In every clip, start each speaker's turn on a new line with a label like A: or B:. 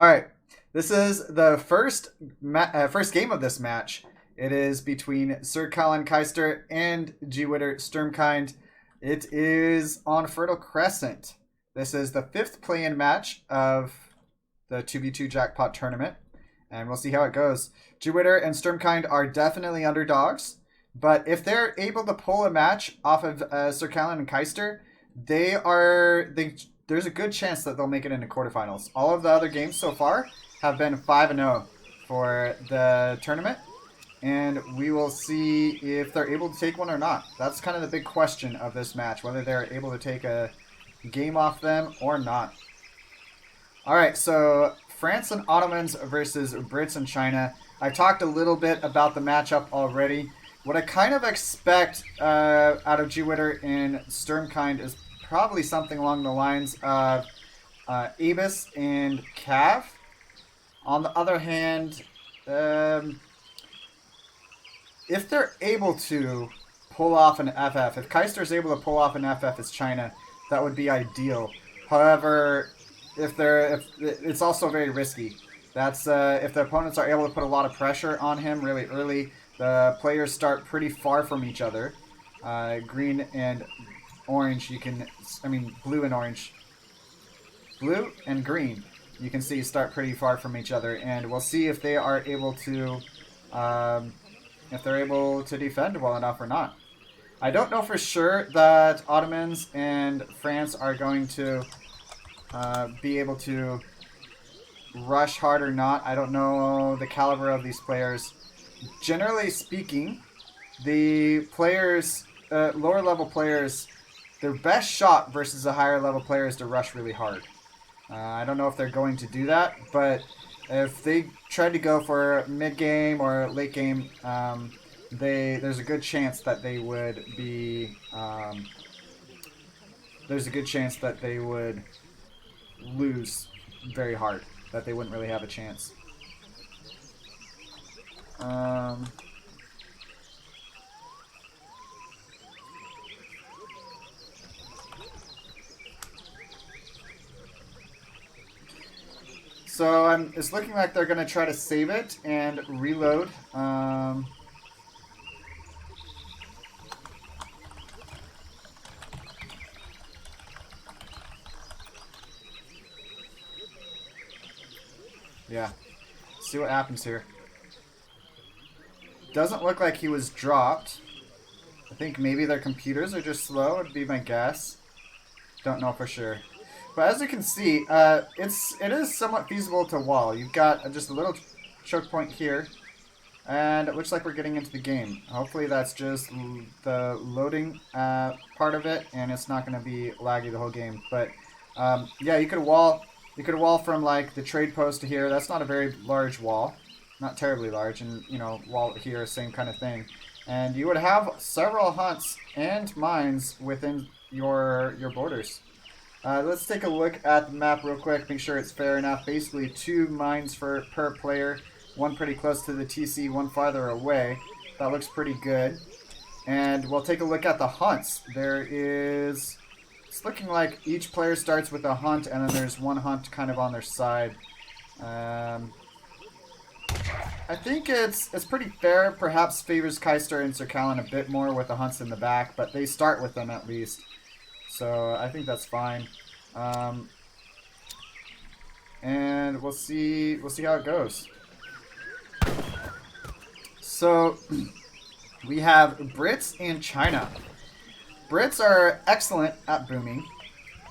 A: All right, this is the first game of this match. It is between Sir Colin Keister and G-Witter Sturmkind. It is on Fertile Crescent. This is the fifth play-in match of the 2v2 Jackpot tournament, and we'll see how it goes. G-Witter and Sturmkind are definitely underdogs, but if they're able to pull a match off of Sir Colin and Keister, there's a good chance that they'll make it into quarterfinals. All of the other games so far have been 5-0 for the tournament, and we will see if they're able to take one or not. That's kind of the big question of this match, whether they're able to take a game off them or not. All right, so France and Ottomans versus Brits and China. I talked a little bit about the matchup already. What I kind of expect out of G-Witter and Sturmkind is probably something along the lines of Abus and Cav. On the other hand, if they're able to pull off an FF, if Keister's able to pull off an FF as China, that would be ideal. However, if it's also very risky. That's if the opponents are able to put a lot of pressure on him really early. The players start pretty far from each other. Green and orange, blue and orange. Blue and green, you can see start pretty far from each other, and we'll see if they are able to, defend well enough or not. I don't know for sure that Ottomans and France are going to be able to rush hard or not. I don't know the caliber of these players. Generally speaking, the players, lower level players, their best shot versus a higher level player is to rush really hard. I don't know if they're going to do that, but if they try to go for mid game or late game, there's a good chance that they would be. There's a good chance that they would lose very hard. That they wouldn't really have a chance. So it's looking like they're going to try to save it and reload. Yeah. See what happens here. Doesn't look like he was dropped. I think maybe their computers are just slow, would be my guess. Don't know for sure. But as you can see, it is somewhat feasible to wall. You've got just a little choke point here, and it looks like we're getting into the game. Hopefully that's just the loading part of it, and it's not going to be laggy the whole game. But yeah, you could wall. You could wall from like the trade post to here. That's not a very large wall, not terribly large, and wall here, same kind of thing. And you would have several hunts and mines within your borders. Let's take a look at the map real quick, make sure it's fair enough. Basically 2 mines per player, one pretty close to the TC, one farther away. That looks pretty good. And we'll take a look at the hunts. It's looking like each player starts with a hunt, and then there's one hunt kind of on their side. I think it's pretty fair. Perhaps favors Keister and Sir Colin a bit more with the hunts in the back, but they start with them at least. So I think that's fine. And we'll see how it goes. So we have Brits and China. Brits are excellent at booming.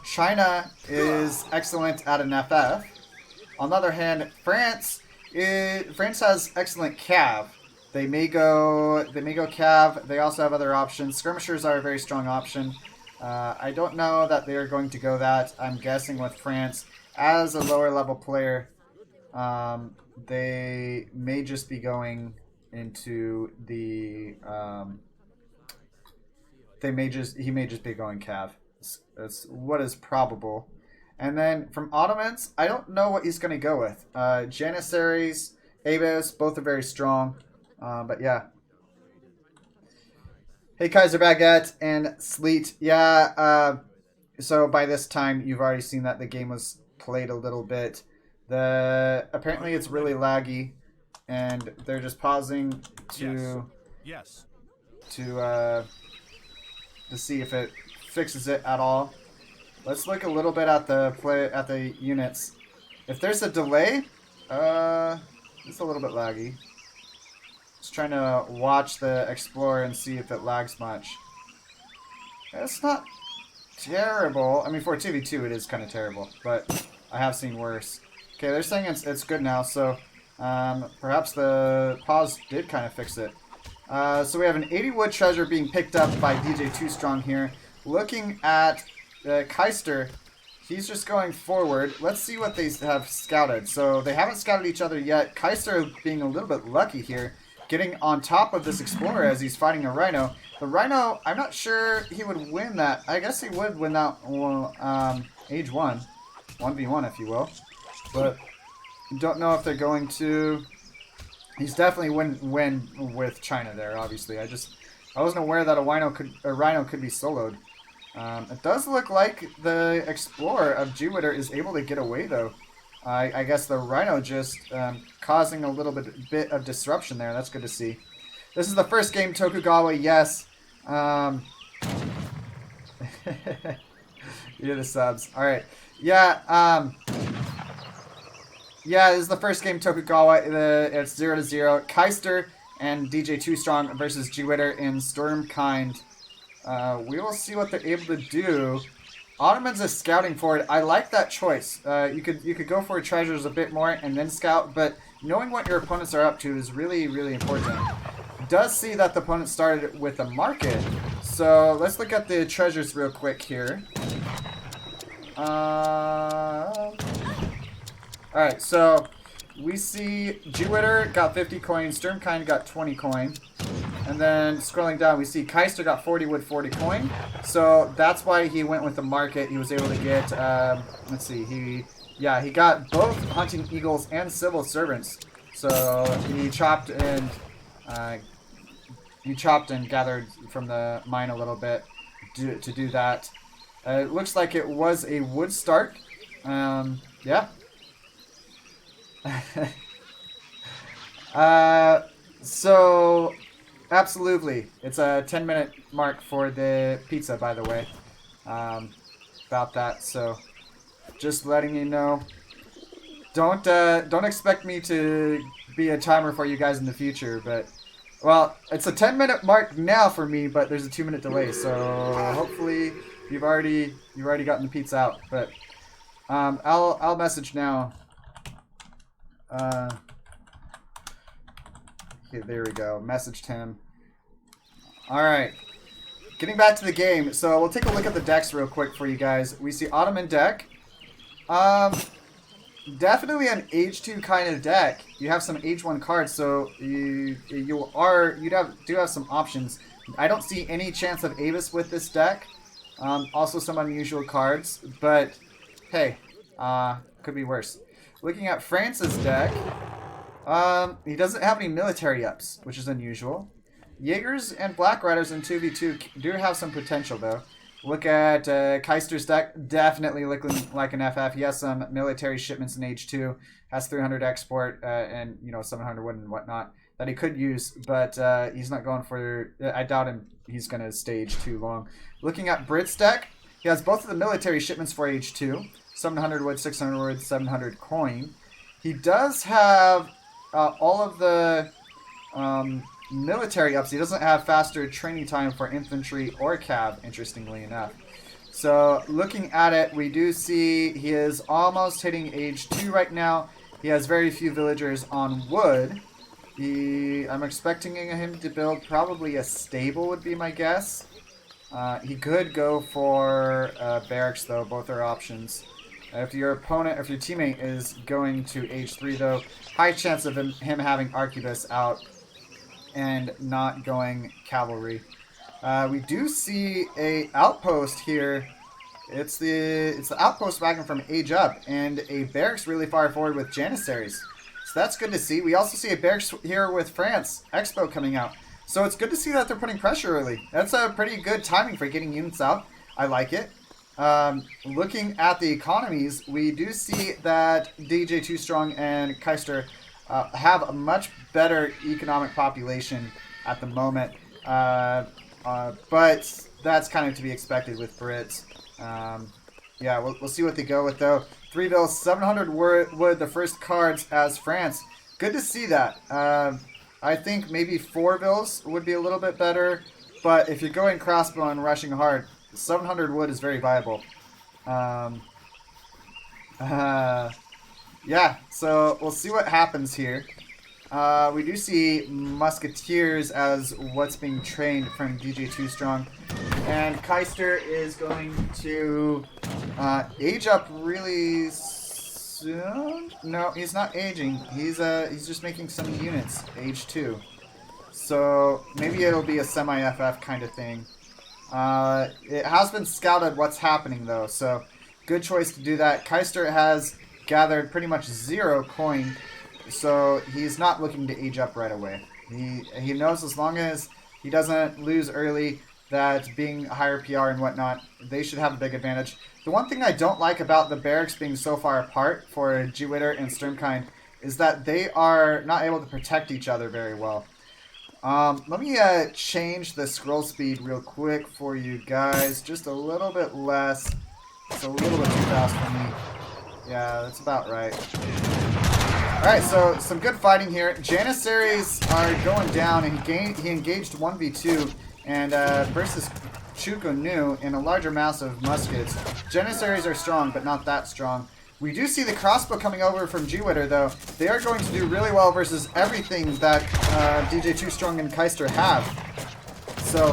A: China is excellent at an FF. On the other hand, France has excellent Cav. They may go Cav. They also have other options. Skirmishers are a very strong option. I don't know that they're going to go that. I'm guessing with France, as a lower level player, they may just be going into the. He may just be going Cav. That's what is probable. And then from Ottomans, I don't know what he's going to go with. Janissaries, Abus, both are very strong. But yeah. Hey, Kaiser Baguette and Sleet. Yeah, so by this time, you've already seen that the game was played a little bit. Apparently it's really laggy, and they're just pausing to to see if it fixes it at all. Let's look a little bit at the units. If there's a delay, it's a little bit laggy. Just trying to watch the Explorer and see if it lags much. It's not terrible. I mean, for a 2v2 it is kind of terrible, but I have seen worse. Okay, they're saying it's good now, so perhaps the pause did kind of fix it. So we have an 80 wood treasure being picked up by DJ Too Strong here. Looking at Keister, he's just going forward. Let's see what they have scouted. So they haven't scouted each other yet. Keister being a little bit lucky here, getting on top of this Explorer as he's fighting a Rhino. The Rhino, I'm not sure he would win that. I guess he would win that age 1. 1v1, if you will. But don't know if they're going to. He's definitely win with China there, obviously. I wasn't aware that a Rhino could be soloed. It does look like the Explorer of Jupiter is able to get away, though. I guess the Rhino just causing a little bit of disruption there. That's good to see. This is the first game, Tokugawa, yes. You're the subs. Alright. Yeah, yeah, this is the first game, Tokugawa. It's 0-0. Keister and DJ Too Strong versus G-Witter in Stormkind. We will see what they're able to do. Ottoman's is scouting for it. I like that choice. You could go for treasures a bit more and then scout, but knowing what your opponents are up to is really, really important. Does see that the opponent started with a market, so let's look at the treasures real quick here. Alright, so we see G-Witter got 50 coin, Stormkind got 20 coin. And then scrolling down, we see Keister got 40 wood, 40 coin. So that's why he went with the market. He was able to get, let's see, he got both hunting eagles and civil servants. So he chopped and gathered from the mine a little bit to do that. It looks like it was a wood start. Yeah. So absolutely, it's a 10-minute mark for the pizza, by the way, about that. So just letting you know, don't expect me to be a timer for you guys in the future, but well, it's a 10-minute mark now for me, but there's a 2-minute delay, so hopefully you've already gotten the pizza out. But I'll message now. Okay, there we go. Messaged him. Alright. Getting back to the game. So we'll take a look at the decks real quick for you guys. We see Ottoman deck. Definitely an age 2 kind of deck. You have some age 1 cards, so you do have some options. I don't see any chance of Avis with this deck. Also some unusual cards, but hey, could be worse. Looking at France's deck, he doesn't have any military ups, which is unusual. Jaegers and Black Riders in 2v2 do have some potential, though. Look at Keister's deck, definitely looking like an FF. He has some military shipments in H2, has 300 export and 700 wood and whatnot that he could use, but he's not going for. I doubt he's going to stage too long. Looking at Brit's deck, he has both of the military shipments for H2, 700 wood, 600 wood, 700 coin. He does have all of the military ups. He doesn't have faster training time for infantry or cav, interestingly enough. So looking at it, we do see he is almost hitting age 2 right now. He has very few villagers on wood. I'm expecting him to build probably a stable would be my guess. He could go for barracks though, both are options. If your teammate is going to age 3 though, high chance of him having Arquebus out and not going cavalry. We do see a outpost here. It's the outpost wagon from Age Up and a barracks really far forward with Janissaries. So that's good to see. We also see a barracks here with France Expo coming out. So it's good to see that they're putting pressure early. That's a pretty good timing for getting units out. I like it. looking at the economies, we do see that DJ Too Strong and Keister have a much better economic population at the moment. But that's kind of to be expected with Brits. Yeah, we'll see what they go with, though. 3 bills, 700 wood, the first cards as France. Good to see that. I think maybe 4 bills would be a little bit better, but if you're going crossbow and rushing hard, 700 wood is very viable. Yeah, so we'll see what happens here. We do see Musketeers as what's being trained from DJ Too Strong. And Keister is going to age up really soon. No, he's not aging. He's just making some units, age 2. So maybe it'll be a semi-FF kind of thing. It has been scouted what's happening though, so good choice to do that. Keister has gathered pretty much 0 coin, so he's not looking to age up right away. He knows as long as he doesn't lose early, that being higher PR and whatnot, they should have a big advantage. The one thing I don't like about the barracks being so far apart for G-Witter and Sturmkind is that they are not able to protect each other very well. Let me change the scroll speed real quick for you guys. Just a little bit less. It's a little bit too fast for me. Yeah, that's about right. Alright, so some good fighting here. Janissaries are going down, and he engaged 1v2 and versus Chuko Nu in a larger mass of muskets. Janissaries are strong, but not that strong. We do see the crossbow coming over from G-Witter, though. They are going to do really well versus everything that DJ Too Strong and Keister have. So,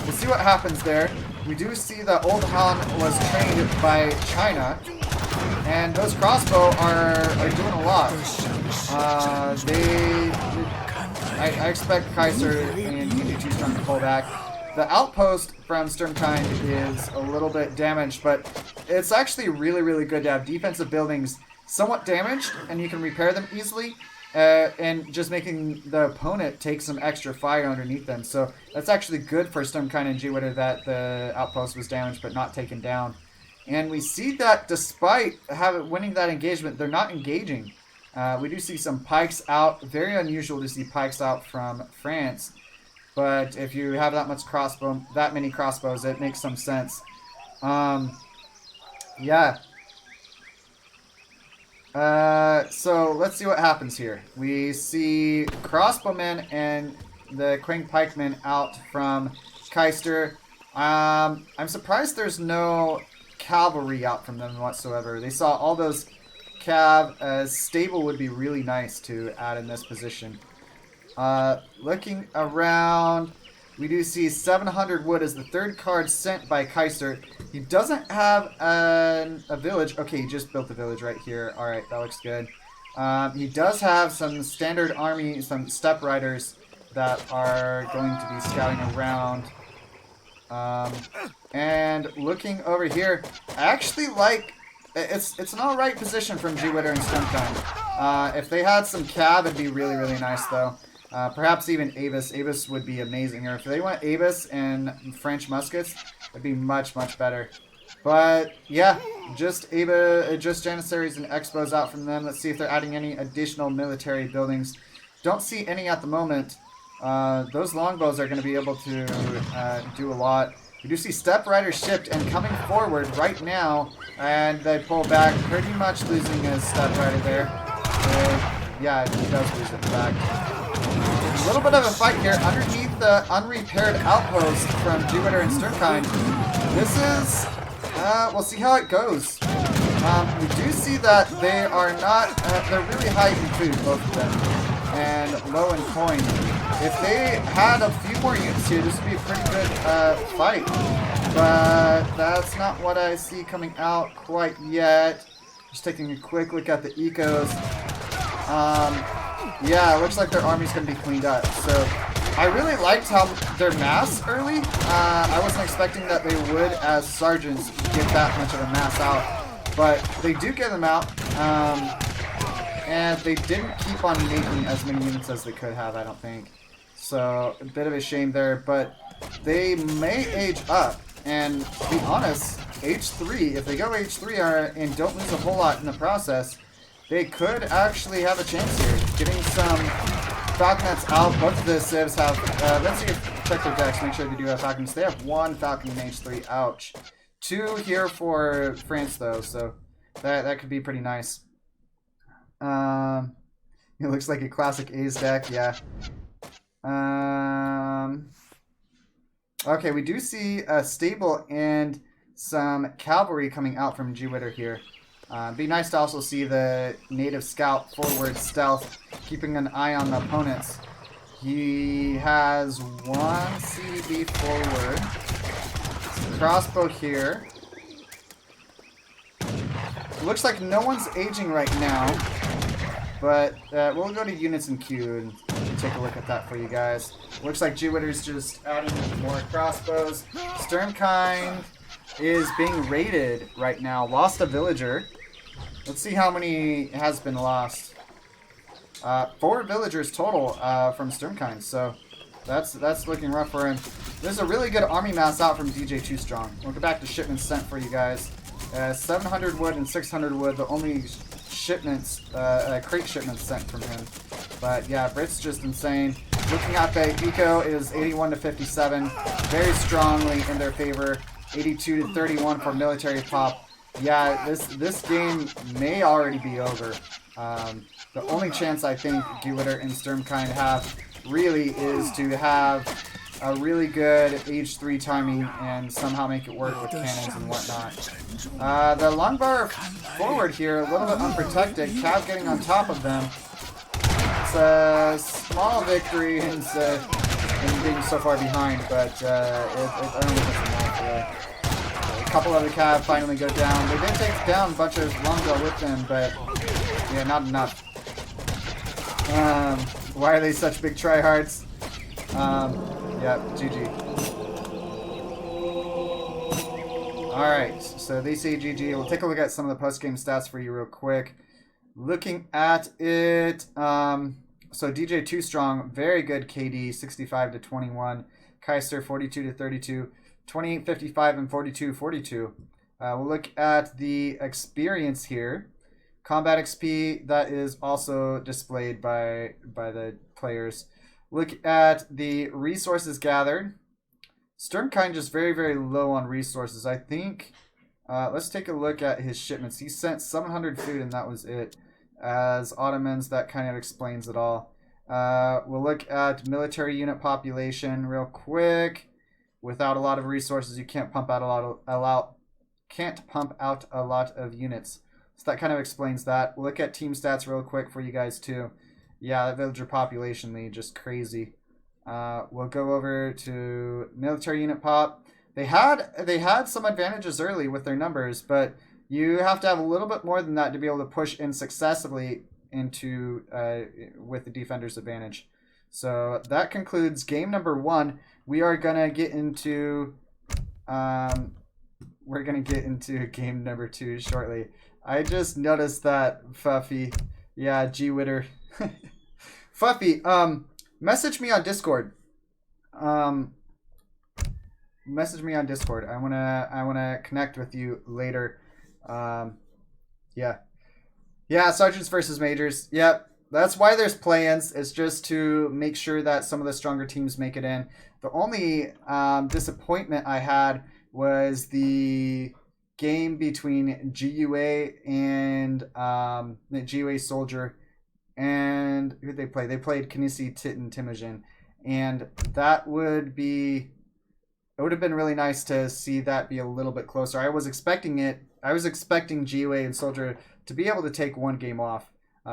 A: we'll see what happens there. We do see that Old Han was trained by China, and those crossbow are doing a lot. I expect Keister and DJ Too Strong to pull back. The outpost from Sturmkind is a little bit damaged, but it's actually really, really good to have defensive buildings somewhat damaged, and you can repair them easily, and just making the opponent take some extra fire underneath them. So that's actually good for Sturmkind and G-Witter that the outpost was damaged but not taken down. And we see that despite winning that engagement, they're not engaging. We do see some pikes out. Very unusual to see pikes out from France. But if you have that many crossbows, it makes some sense. Yeah. So let's see what happens here. We see crossbowmen and the Quang pikemen out from Keister. I'm surprised there's no cavalry out from them whatsoever. They saw all those cav. Stable would be really nice to add in this position. Looking around, we do see 700 wood as the third card sent by Keister. He doesn't have a village. Okay, he just built the village right here. Alright, that looks good. He does have some standard army, some step riders that are going to be scouting around. And looking over here, I actually like... It's an alright position from G-Witter and Sturmkind. If they had some cav, it'd be really, really nice, though. Perhaps even Avis. Avis would be amazing. Or if they went Avis and French muskets, it'd be much, much better. But, yeah, just Janissaries and Expos out from them. Let's see if they're adding any additional military buildings. Don't see any at the moment. Those longbows are going to be able to do a lot. We do see Step Rider shipped and coming forward right now, and they pull back, pretty much losing his Step Rider there. Yeah, he does lose it back. A little bit of a fight here underneath the unrepaired outpost from G-Witter and Sturmkind. This is, we'll see how it goes. We do see that they are not, they're really high in food, both of them, and low in coin. If they had a few more units here, this would be a pretty good fight. But that's not what I see coming out quite yet. Just taking a quick look at the ecos. Yeah, it looks like their army's going to be cleaned up. So I really liked how their mass early. I wasn't expecting that they would, as sergeants, get that much of a mass out. But they do get them out. And they didn't keep on making as many units as they could have, I don't think. So, a bit of a shame there, but they may age up. And to be honest, H3, if they go H3 and don't lose a whole lot in the process, they could actually have a chance here. Getting some Falconets out. Both of the civs have, let's see if, check their decks, make sure they do have Falcons. They have 1 Falcon in H3, ouch. 2 here for France though, so that could be pretty nice. It looks like a classic A's deck, yeah. Okay, we do see a stable and some cavalry coming out from G-Witter here. Be nice to also see the native scout forward stealth, keeping an eye on the opponents. He has 1 CDB forward. Crossbow here. Looks like no one's aging right now, but we'll go to units and queue and take a look at that for you guys. Looks like G-Witter's just adding more crossbows. Sturmkind is being raided right now. Lost a villager. Let's see how many has been lost. 4 villagers total from Sturmkind, so that's looking rough for him. There's a really good army mass out from DJ 2 Strong. We'll go back to shipments sent for you guys. 700 wood and 600 wood, the only shipments, crate shipments sent from him. But yeah, Brit's just insane. Looking at the eco, it is 81 to 57, very strongly in their favor. 82 to 31 for military pop. Yeah, this game may already be over. The only chance I think G-Witter and Sturmkind have really is to have a really good H3 timing and somehow make it work with cannons and whatnot. The longbar forward here, a little bit unprotected. Cav getting on top of them. It's a small victory in being so far behind, but I don't think it's enough really. A couple of the Cav finally go down. They did take down a bunch of longbow with them, but yeah, not enough. Why are they such big tryhards? Yeah, GG. Alright, so they say GG. We'll take a look at some of the post-game stats for you real quick. Looking at it, so DJ 2 Strong, very good KD, 65 to 21. Keister, 42 to 32. 28, 55, and 42, 42. We'll look at the experience here. Combat XP, that is also displayed by the players. Look at the resources gathered. Sturmkind just very, very low on resources. I think, let's take a look at his shipments. He sent 700 food and that was it. As Ottomans, that kind of explains it all. We'll look at military unit population real quick. Without a lot of resources, you can't pump out a lot of units. So that kind of explains that. We'll look at team stats real quick for you guys too. Yeah, that villager population lead, just crazy. We'll go over to military unit pop. They had some advantages early with their numbers, but you have to have a little bit more than that to be able to push in successively into with the defender's advantage. So that concludes game number 1. We are gonna get into game number 2 shortly. I just noticed that Fuffy, yeah, G-Witter. Fuffy, message me on Discord. Message me on Discord. I wanna connect with you later. Yeah, sergeants versus majors. Yep, that's why there's play-ins. It's just to make sure that some of the stronger teams make it in. The only disappointment I had was the game between GUA and the GUA soldier. And who did they play? They played Kinesi, Tit, and Temujin. And it would have been really nice to see that be a little bit closer. I was expecting GUA and Soldier to be able to take one game off.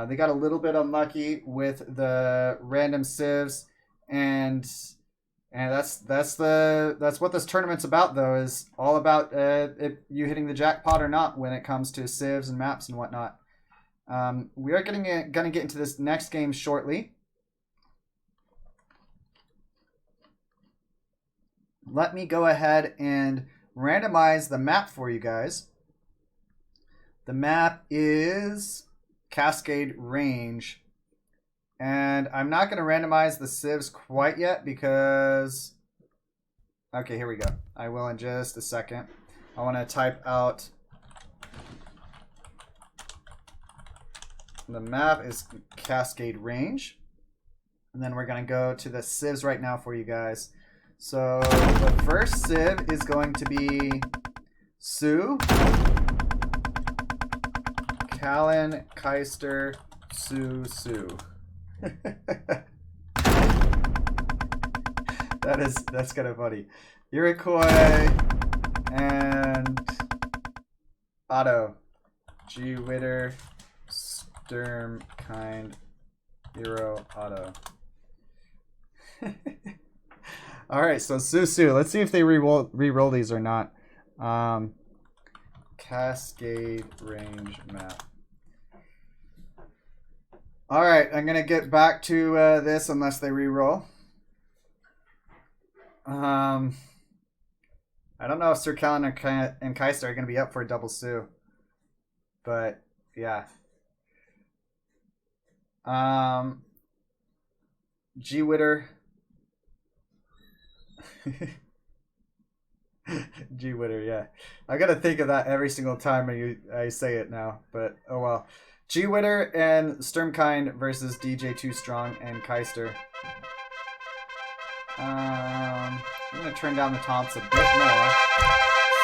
A: They got a little bit unlucky with the random civs, and that's what this tournament's about, though, is all about you hitting the jackpot or not when it comes to civs and maps and whatnot. We are gonna get into this next game shortly. Let me go ahead and randomize the map for you guys. The map is Cascade Range. And I'm not going to randomize the civs quite yet because... Okay, here we go. I will in just a second. I want to type out the map is Cascade Range. And then we're going to go to the civs right now for you guys. So the first civ is going to be Sioux, Callan, Keister, Sioux. That's kind of funny. Iroquois and Otto. G. Witter, Sturm, Kind, Eero, Otto. Alright, so Sioux. Let's see if they re-roll these or not. Cascade Range map. Alright, I'm going to get back to this unless they re-roll. I don't know if Sir Callan and Keister are going to be up for a double Sioux. But, yeah. G. Witter. G. Witter, yeah. I gotta think of that every single time I say it now, but oh well. G. Witter and Sturmkind versus DJ Too Strong and Keister. I'm gonna turn down the taunts a bit more.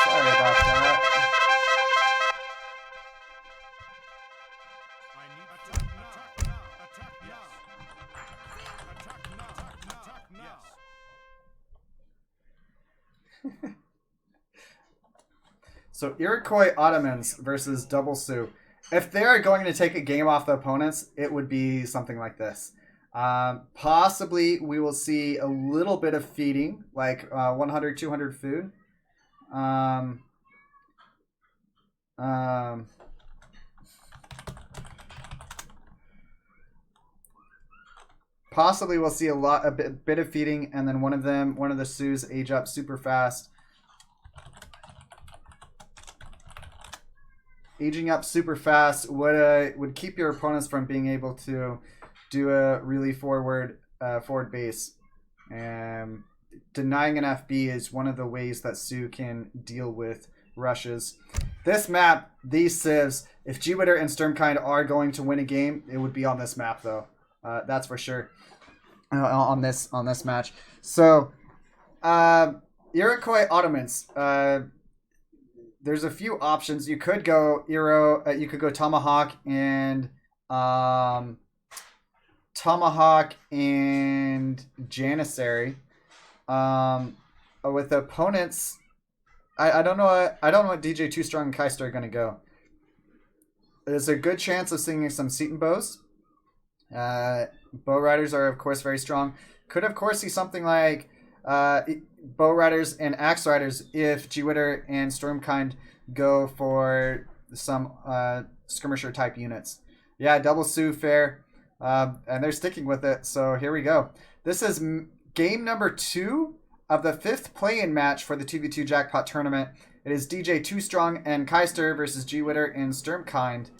A: Sorry about that. So Iroquois Ottomans versus Double Sioux. If they are going to take a game off the opponents, it would be something like this. Possibly we will see a little bit of feeding, like 100, 200 food. Possibly we'll see a bit of feeding, and then one of the Sioux age up super fast. Aging up super fast would keep your opponents from being able to do a really forward base. Denying an FB is one of the ways that Sioux can deal with rushes. This map, these civs, if G. Witter and Sturmkind are going to win a game, it would be on this map though. That's for sure. On this match. So Iroquois Ottomans. There's a few options. You could go you could go Tomahawk and Janissary. With opponents, I don't know. I don't know what DJ Too Strong and Keister are going to go. There's a good chance of seeing some Seton bows. Bow riders are of course very strong. Could of course see something like bow riders and axe riders if G. Witter and Stormkind go for some skirmisher type units. Yeah, double Sioux fair, and they're sticking with it. So here we go. This is game number 2 of the 5th play-in match for the 2v2 Jackpot tournament. It is DJ Too Strong and Keister versus G. Witter and Sturmkind.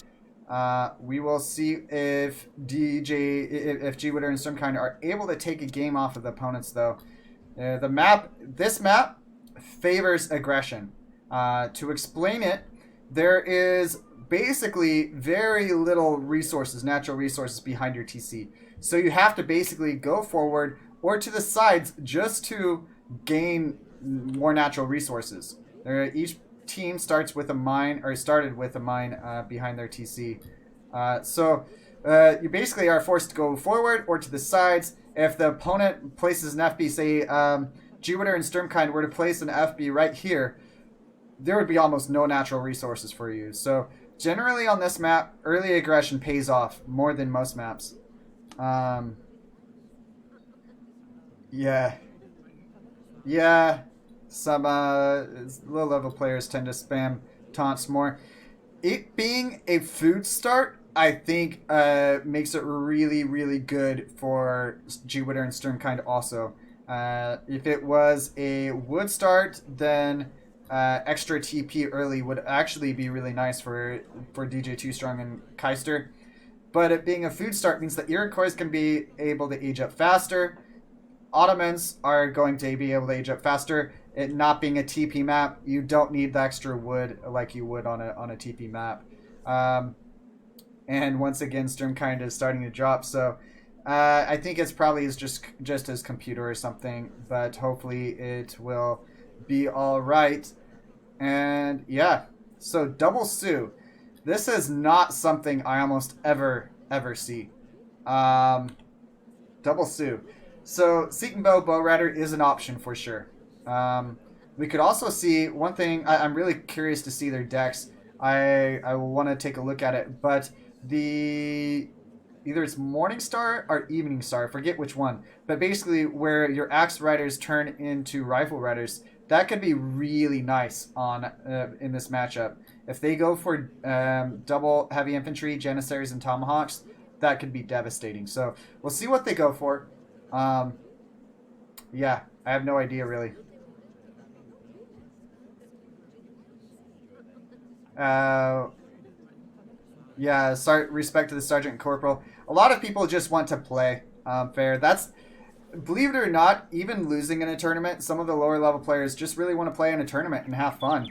A: We will see if G. Witter and Sturmkind are able to take a game off of the opponents though. This map favors aggression. To explain it, there is basically very little resources, natural resources behind your TC. So you have to basically go forward or to the sides just to gain more natural resources. Each team started with a mine behind their TC. So you basically are forced to go forward or to the sides. If the opponent places an FB, say G. Witter and Sturmkind were to place an FB right here, there would be almost no natural resources for you. So generally on this map, early aggression pays off more than most maps. Yeah. Some low-level players tend to spam taunts more. It being a food start, I think makes it really, really good for G. Witter and Sturmkind also. If it was a wood start, then extra TP early would actually be really nice for DJ Too Strong and Keister. But it being a food start means that Iroquois can be able to age up faster. Ottomans are going to be able to age up faster. it not being a TP map, you don't need the extra wood like you would on a TP map. And once again, Sturmkind is starting to drop, so I think it's probably just his computer or something, but hopefully it will be all right. And yeah, so double Sue. This is not something I almost ever see. Double Sue. So Seeking Bow Rider is an option for sure. We could also see one thing. I'm really curious to see their decks. I will want to take a look at it, but either it's Morning Star or Evening Star, I forget which one, but basically where your Axe Riders turn into Rifle Riders, that could be really nice on in this matchup. If they go for double Heavy Infantry, Janissaries, and Tomahawks, that could be devastating. So we'll see what they go for. Yeah, I have no idea really. Yeah, respect to the Sergeant and Corporal. A lot of people just want to play fair. That's, believe it or not, even losing in a tournament, some of the lower level players just really want to play in a tournament and have fun.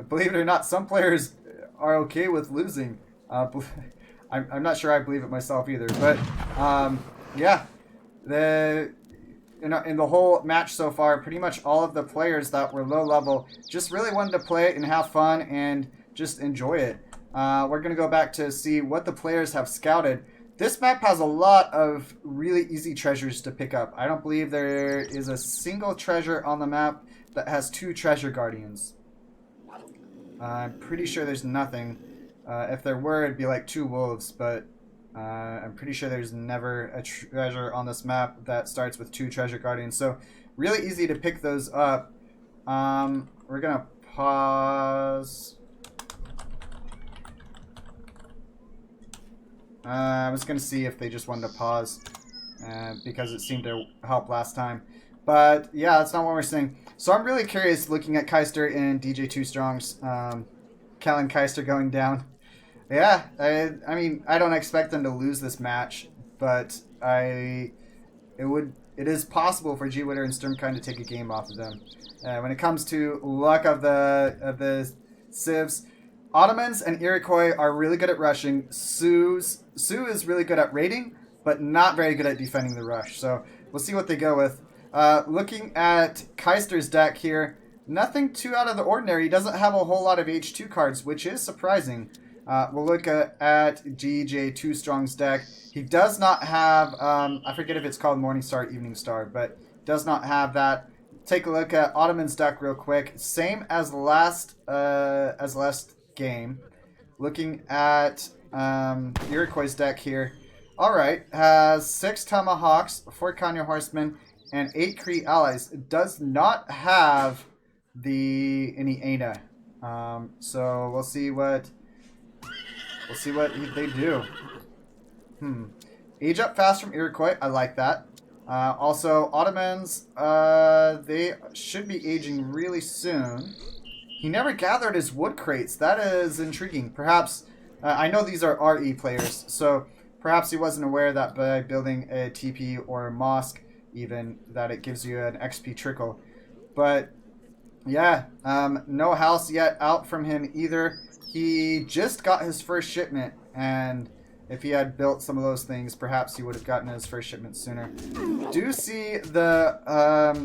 A: Believe it or not, some players are okay with losing. I'm not sure I believe it myself either, but yeah, in the whole match so far, pretty much all of the players that were low level just really wanted to play it and have fun and just enjoy it. We're going to go back to see what the players have scouted. This map has a lot of really easy treasures to pick up. I don't believe there is a single treasure on the map that has 2 treasure guardians. I'm pretty sure there's nothing. If there were, it'd be like 2 wolves, but I'm pretty sure there's never a treasure on this map that starts with 2 treasure guardians. So really easy to pick those up. We're going to pause. I was going to see if they just wanted to pause because it seemed to help last time. But yeah, that's not what we're saying. So I'm really curious looking at Keister and DJ 2 Strong's Kellen Keister going down. Yeah, I mean, I don't expect them to lose this match, but it is possible for G Witter and Sturmkind to take a game off of them. When it comes to luck of the civs, Ottomans and Iroquois are really good at rushing. Sue is really good at raiding, but not very good at defending the rush. So we'll see what they go with. Looking at Keister's deck here, nothing too out of the ordinary. He doesn't have a whole lot of H2 cards, which is surprising. We'll look at DJ 2 Strong's deck. He does not have, I forget if it's called Morning Star, Evening Star, but does not have that. Take a look at Ottoman's deck real quick. Same as last game. Looking at Iroquois' deck here. Alright, has 6 Tomahawks, 4 Kanya Horsemen, and 8 Cree allies. It does not have any Aina. So we'll see what they do. Age up fast from Iroquois. I like that. Also, Ottomans, they should be aging really soon. He never gathered his wood crates. That is intriguing. Perhaps, I know these are RE players, so perhaps he wasn't aware that by building a TP or a mosque, even, that it gives you an XP trickle. But, yeah, no house yet out from him either. He just got his first shipment, and if he had built some of those things, perhaps he would have gotten his first shipment sooner. Do see the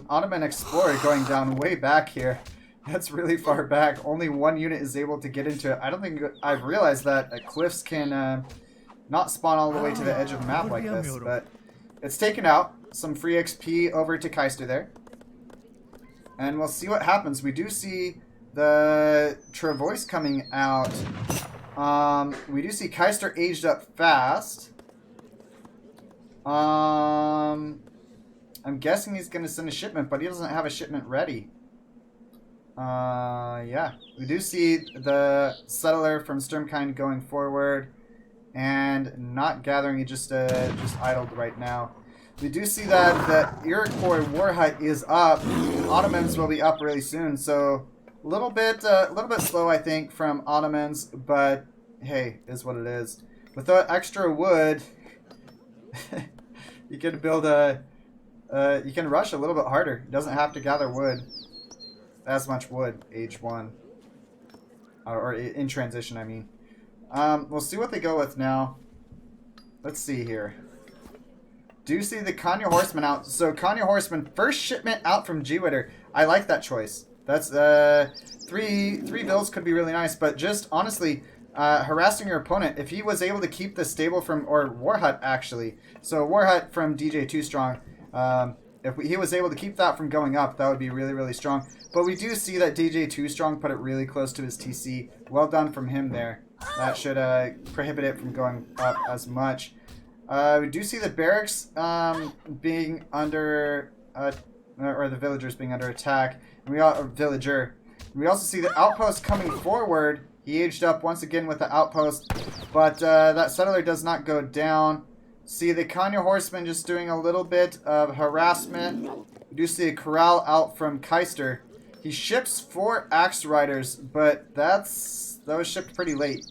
A: Ottoman Explorer going down way back here. That's really far back. Only 1 unit is able to get into it. I don't think I've realized that cliffs can not spawn all the way to the edge of the map like this, but it's taken out. Some free XP over to Keister there. And we'll see what happens. We do see the Travois coming out. We do see Keister aged up fast. I'm guessing he's going to send a shipment, but he doesn't have a shipment ready. Yeah. We do see the settler from Sturmkind going forward and not gathering. He just idled right now. We do see that the Iroquois war hut is up. Ottomans will be up really soon, so a little bit slow, I think, from Ottomans, but hey, is what it is. With the extra wood, you could build a you can rush a little bit harder. It doesn't have to gather wood. As much wood, H1. Or in transition, I mean. We'll see what they go with now. Let's see here. Do see the Kanya Horseman out. So Kanya Horseman, first shipment out from G-Witter. I like that choice. That's three builds could be really nice, but just honestly, harassing your opponent. If he was able to keep the stable from, or Warhut actually. So Warhut from DJ 2 Strong. If he was able to keep that from going up, that would be really, really strong. But we do see that DJ 2 Strong put it really close to his TC. Well done from him there. That should prohibit it from going up as much. We do see the barracks being under, or the villagers being under attack. And we villager. We also see the outpost coming forward. He aged up once again with the outpost, but that settler does not go down. See the Kanya Horseman just doing a little bit of harassment. We do see a corral out from Keister. He ships 4 Axe Riders, but that was shipped pretty late.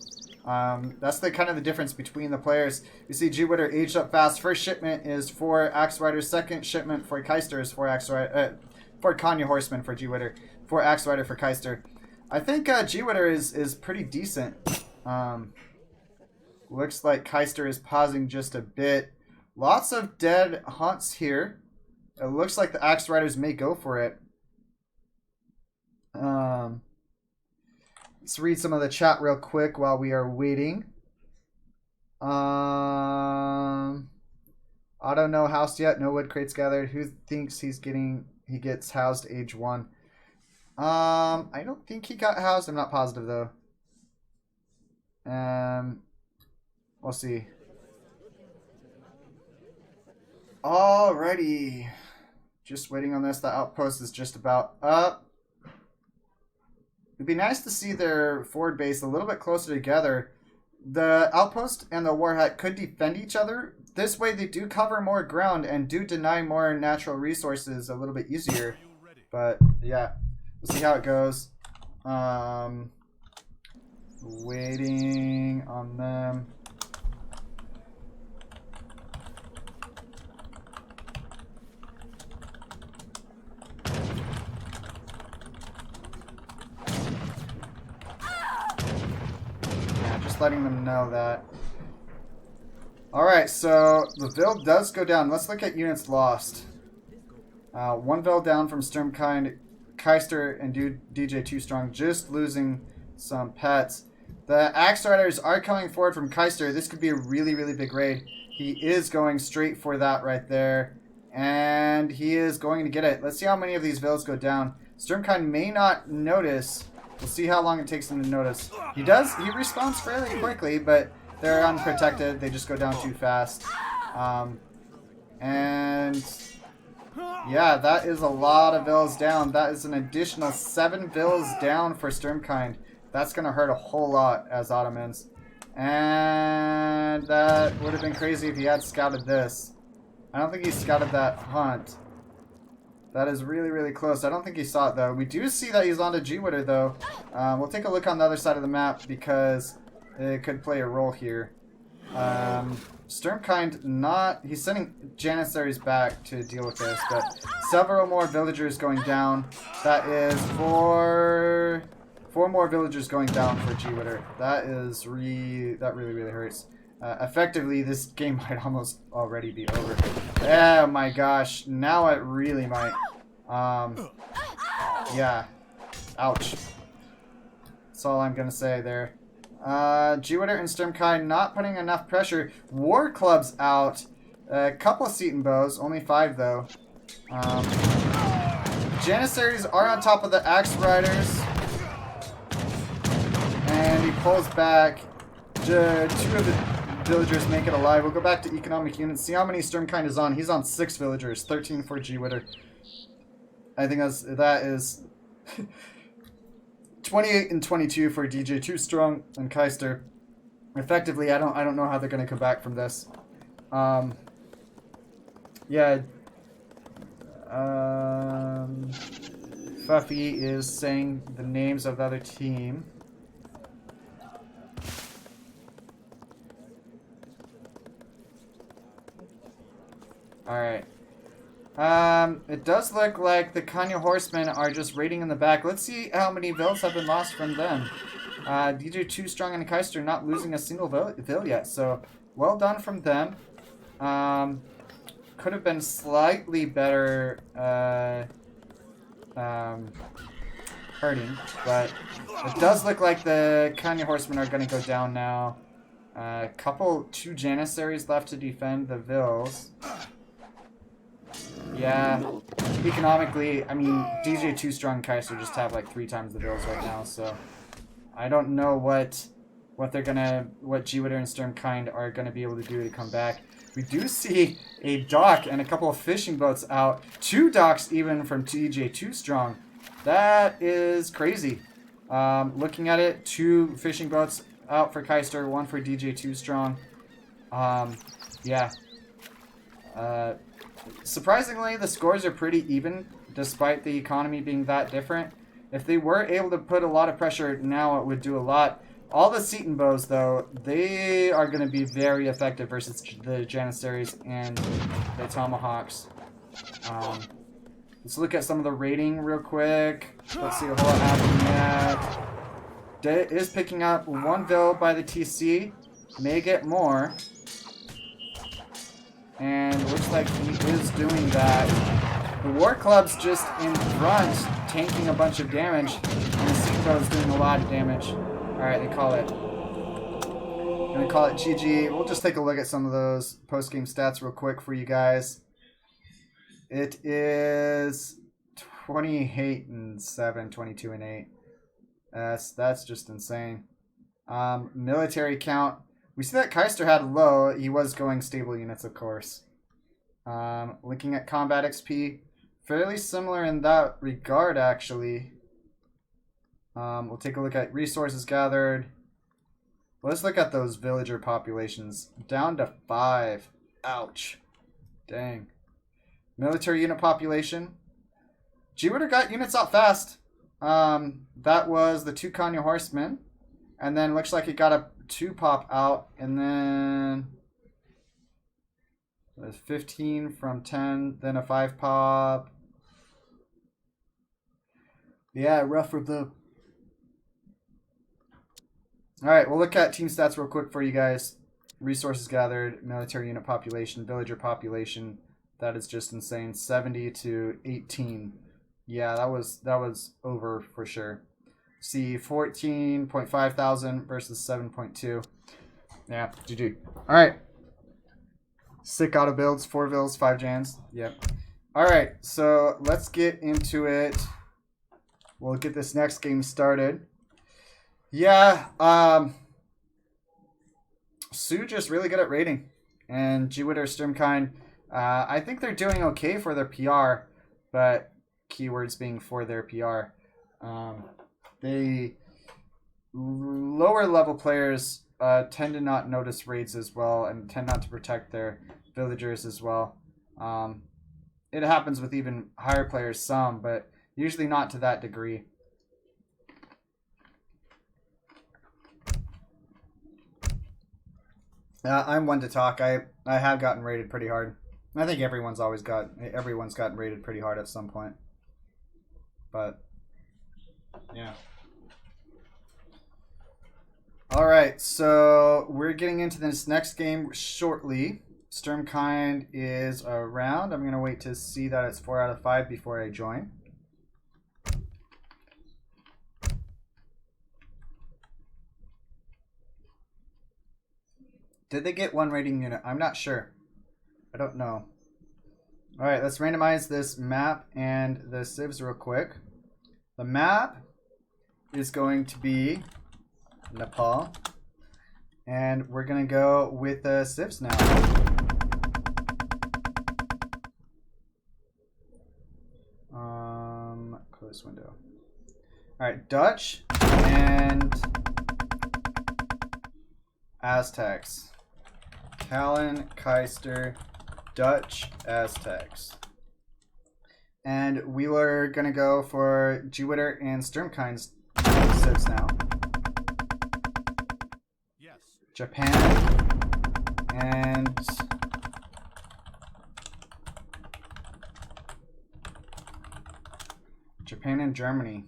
A: That's the kind of the difference between the players. You see G-Witter aged up fast. First shipment is 4 Axe Riders. Second shipment for Keister is 4 Axe Rider, for Kanya Horseman for G-Witter. 4 Axe Rider for Keister. I think G-Witter is pretty decent. Looks like Keister is pausing just a bit. Lots of dead hunts here. It looks like the Axe Riders may go for it. Let's read some of the chat real quick while we are waiting. I don't know housed yet. No wood crates gathered. Who thinks he gets housed age 1? I don't think he got housed. I'm not positive though. We'll see. Alrighty. Just waiting on this. The outpost is just about up. It'd be nice to see their forward base a little bit closer together. The outpost and the warhead could defend each other. This way they do cover more ground and do deny more natural resources a little bit easier. But yeah, we'll see how it goes. Waiting on them. Letting them know that. Alright, so the Vil does go down. Let's look at units lost. 1 Vil down from Sturmkind, Keister, and DJ 2 Strong just losing some pets. The Axe Riders are coming forward from Keister. This could be a really, really big raid. He is going straight for that right there. And he is going to get it. Let's see how many of these Vils go down. Sturmkind may not notice. We'll see how long it takes him to notice. He responds fairly quickly, but they're unprotected. They just go down too fast. And yeah, that is a lot of Vils down. That is an additional 7 Vils down for Sturmkind. That's going to hurt a whole lot as Ottomans. And that would have been crazy if he had scouted this. I don't think he scouted that hunt. That is really, really close. I don't think he saw it, though. We do see that he's onto G-Witter, though. We'll take a look on the other side of the map because it could play a role here. Sturmkind not... He's sending Janissaries back to deal with this, but several more villagers going down. That is 4 more villagers going down for G-Witter. That really, really hurts. Effectively, this game might almost already be over. Oh my gosh, now it really might. Yeah. Ouch. That's all I'm gonna say there. G-Witter and Sturmkind not putting enough pressure. War Club's out. A couple of Seton Bows, only 5 though. Janissaries are on top of the Axe Riders. And he pulls back. 2 of the villagers make it alive. We'll go back to economic units. See how many Sturmkind is on. He's on 6 villagers. 13 for G-Witter. I think that is 28 and 22 for DJ 2 Strong and Keister. Effectively, I don't know how they're gonna come back from this. Yeah. Fuffy is saying the names of the other team. Alright. It does look like the Kanya Horsemen are just raiding in the back. Let's see how many vills have been lost from them. DJ 2 Strong and Keister not losing a single vill yet, so well done from them. Could have been slightly better hurting, but it does look like the Kanya Horsemen are going to go down now. Two Janissaries left to defend the vills. Yeah, economically, I mean, DJ 2 Strong and Keister just have like 3 times the vills right now, so I don't know what G-Witter and Sturmkind are gonna be able to do to come back. We do see a dock and a couple of fishing boats out. 2 docks even from DJ 2 Strong. That is crazy. Looking at it, 2 fishing boats out for Keister, 1 for DJ 2 Strong. Yeah. Surprisingly, the scores are pretty even, despite the economy being that different. If they were able to put a lot of pressure now, it would do a lot. All the Seton bows, though, they are going to be very effective versus the Janissaries and the Tomahawks. Let's look at some of the rating real quick. Let's see a whole lot happening yet. Is picking up 1 vill by the TC. May get more. And looks like he is doing that. The War Club's just in front, tanking a bunch of damage. And the Seton is doing a lot of damage. Alright, they call it. Gonna call it GG. We'll just take a look at some of those post-game stats real quick for you guys. It is 28-7, 22-8. That's just insane. Military count. We see that Keister had low. He was going stable units, of course. Looking at combat XP, fairly similar in that regard, actually. We'll take a look at resources gathered. Let's look at those villager populations. Down to 5. Ouch. Dang. Military unit population. G-Witter got units out fast. That was the 2 Kanya Horsemen. And then looks like it got a 2 pop out. And then there's 15 from 10. Then a 5 pop. Yeah, rough for them. Alright, we'll look at team stats real quick for you guys. Resources gathered, military unit population, villager population. That is just insane. 70-18. Yeah, that was over for sure. See, 14.5 thousand versus 7.2. Yeah, GG. Alright. Sick auto builds, 4 vills, 5 jans. Yep. Alright, so let's get into it. We'll get this next game started. Yeah, Sue just really good at raiding. And G-Witter, Sturmkind, I think they're doing okay for their PR, but keywords being for their PR. They lower level players tend to not notice raids as well and tend not to protect their villagers as well. It happens with even higher players some, but usually not to that degree. I'm one to talk. I have gotten raided pretty hard. I think everyone's gotten raided pretty hard at some point. But yeah. All right, so we're getting into this next game shortly. Sturmkind is around. I'm gonna wait to see that it's 4 out of 5 before I join. Did they get 1 raiding unit? I'm not sure. I don't know. Alright, let's randomize this map and the civs real quick. The map is going to be Nepal. And we're going to go with the civs now. Close window. Alright, Dutch and Aztecs. Callan, Keister, Dutch, Aztecs. And we were going to go for G-Witter and Sturmkind's civs now. Yes. Japan Japan and Germany.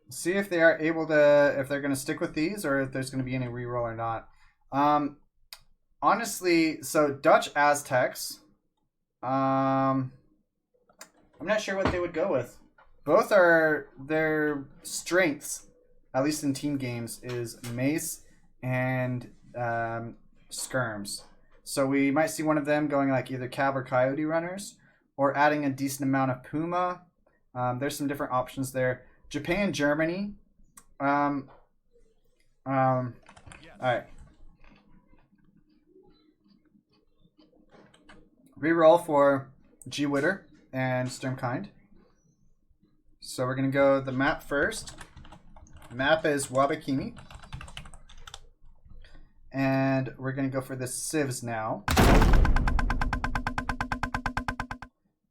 A: See if they are able to, if they're going to stick with these or if there's going to be any reroll or not. Honestly, so Dutch Aztecs. I'm not sure what they would go with. Both are their strengths, at least in team games, is mace and skirms. So we might see one of them going like either cav or coyote runners, or adding a decent amount of puma. There's some different options there. Japan, Germany. All right. Reroll for G Witter and Sturmkind. So we're gonna go the map first. Map is Wabakimi. And we're gonna go for the civs now.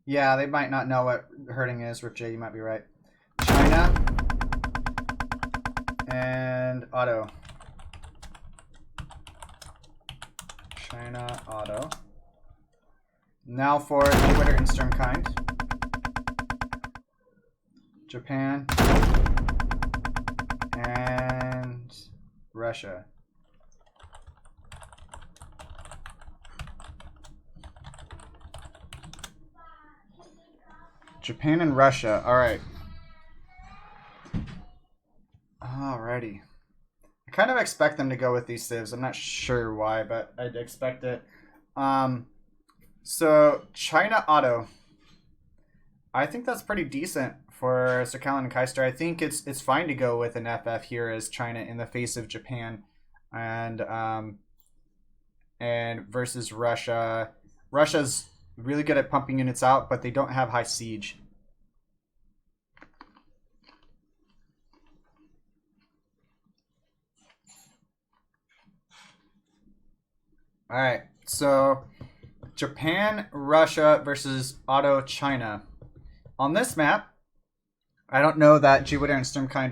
A: Yeah, they might not know what herding is. Rip J, you might be right. China and Auto. China, Auto. Now for Jupiter and Sturmkind. Japan and Russia. Japan and Russia. All right. Alrighty. I kind of expect them to go with these civs. I'm not sure why, but I'd expect it. So China Auto. I think that's pretty decent for Sir Callan and Keister. I think it's fine to go with an FF here as China in the face of Japan, and versus Russia. Russia's really good at pumping units out, but they don't have high siege. All right, so Japan, Russia versus Auto China. On this map, I don't know that G Witter and Sturmkind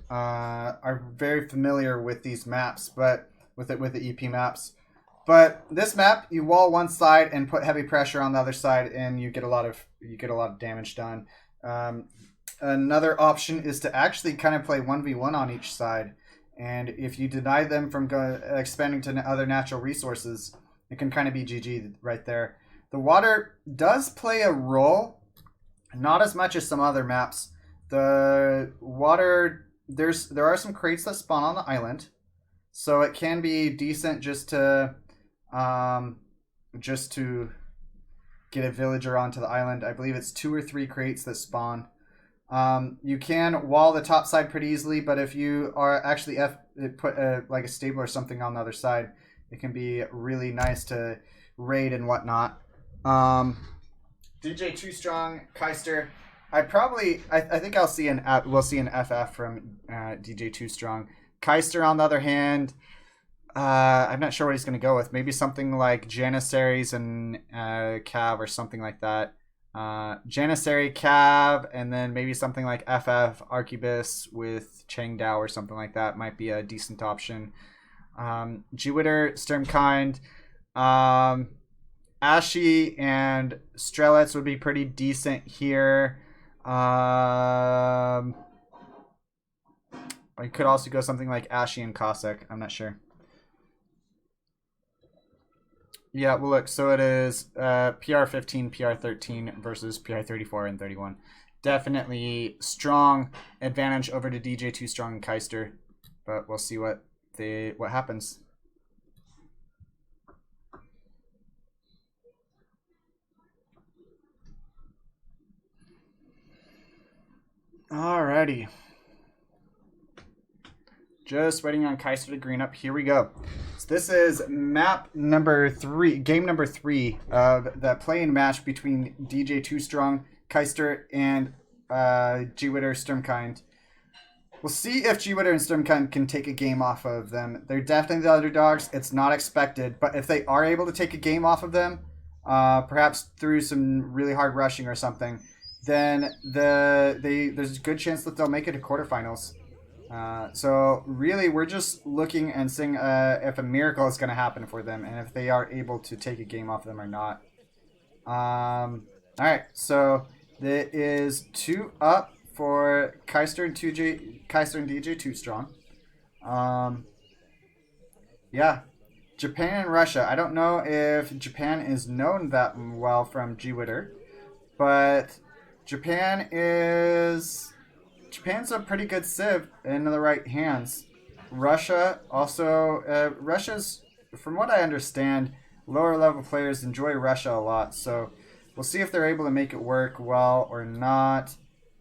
A: are very familiar with these maps, but with the EP maps. But this map, you wall one side and put heavy pressure on the other side, and you get a lot of damage done. Another option is to actually kind of play 1v1 on each side, and if you deny them from expanding to other natural resources, it can kind of be GG right there. The water does play a role, not as much as some other maps. The water, there are some crates that spawn on the island, so it can be decent just to get a villager onto the island. I believe it's 2 or 3 crates that spawn. You can wall the top side pretty easily, but if you are actually put like a stable or something on the other side, it can be really nice to raid and whatnot. DJ Too Strong, Keister. I think we'll see an FF from DJ Too Strong. Keister, on the other hand, I'm not sure what he's going to go with. Maybe something like Janissaries and Cav or something like that. Janissary, Cav, and then maybe something like FF Arquebus with JAILEDaoe or something like that might be a decent option. G Witter, Sturmkind, Ashy and Strelitz would be pretty decent here. I could also go something like Ashy and Cossack. I'm not sure. Yeah, well, look, so it is PR 15, PR 13 versus PR 34 and 31. Definitely strong advantage over to DJ Too Strong and Keister, but we'll see what happens. Alrighty. Just waiting on Keister to green up. Here we go. So this is map number 3, game number 3 of the play-in match between DJ Too Strong, Keister, and G Witter, Sturmkind. We'll see if G Witter and Sturmkind can take a game off of them. They're definitely the underdogs. It's not expected, but if they are able to take a game off of them, perhaps through some really hard rushing or something, then there's a good chance that they'll make it to quarterfinals. So really, we're just looking and seeing if a miracle is going to happen for them and if they are able to take a game off them or not. All right, so That is 2 up for Keister and DJ 2 strong. Yeah. Japan and Russia. I don't know if Japan is known that well from G-Witter, but Japan's a pretty good civ in the right hands. Russia also, Russia's, from what I understand, lower level players enjoy Russia a lot, so we'll see if they're able to make it work well or not.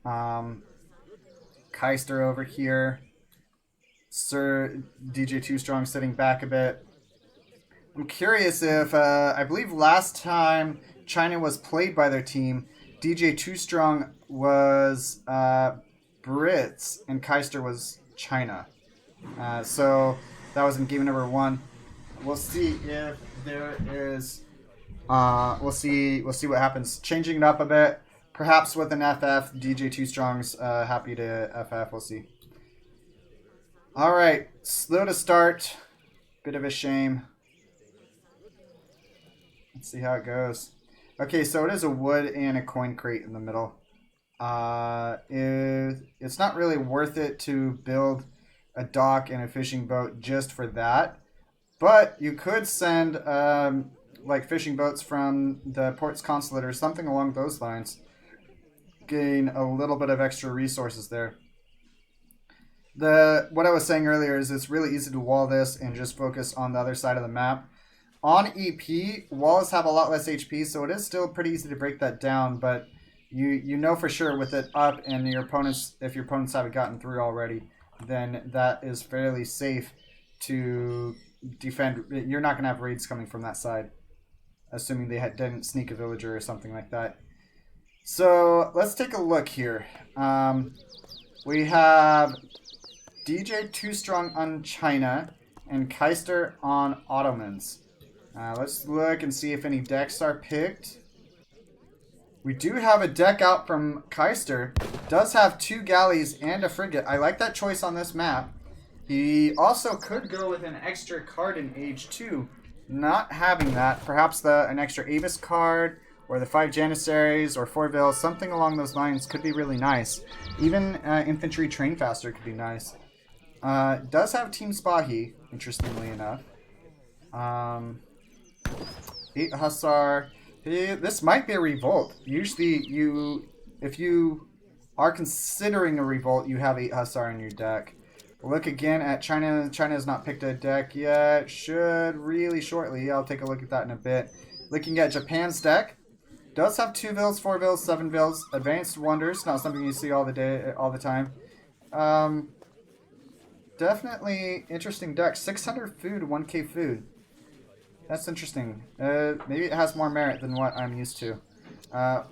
A: Keister over here. Sir DJ2 Strong sitting back a bit. I'm curious if, I believe last time China was played by their team, DJ2 Strong was Brits and Keister was China. So that was in game number 1. We'll see if there is. We'll see what happens. Changing it up a bit, perhaps with an FF. DJ2 Strong's happy to FF. We'll see. All right, slow to start. Bit of a shame. Let's see how it goes. Okay, so it is a wood and a coin crate in the middle. It's not really worth it to build a dock and a fishing boat just for that. But you could send like fishing boats from the port's consulate or something along those lines. Gain a little bit of extra resources there. What I was saying earlier is it's really easy to wall this and just focus on the other side of the map. On EP, walls have a lot less HP, so it is still pretty easy to break that down, but you know for sure with it up and if your opponents haven't gotten through already, then that is fairly safe to defend. You're not going to have raids coming from that side, assuming they didn't sneak a villager or something like that. So let's take a look here. We have DJ 2 Strong on China and Keister on Ottomans. Let's look and see if any decks are picked. We do have a deck out from Keister. Does have 2 galleys and a frigate. I like that choice on this map. He also could go with an extra card in Age 2. Not having that. Perhaps an extra Avis card or the 5 Janissaries or 4 Vills. Something along those lines could be really nice. Even Infantry Train Faster could be nice. Does have Team Spahi, interestingly enough. 8 Hussar. This might be a revolt. Usually, if you are considering a revolt, you have 8 Hussar in your deck. Look again at China. China has not picked a deck yet. Should really shortly. I'll take a look at that in a bit. Looking at Japan's deck. Does have 2 Vills, 4 Vills, 7 Vills. Advanced Wonders. Not something you see all the time. Definitely interesting deck. 600 food, 1k food. That's interesting. Maybe it has more merit than what I'm used to.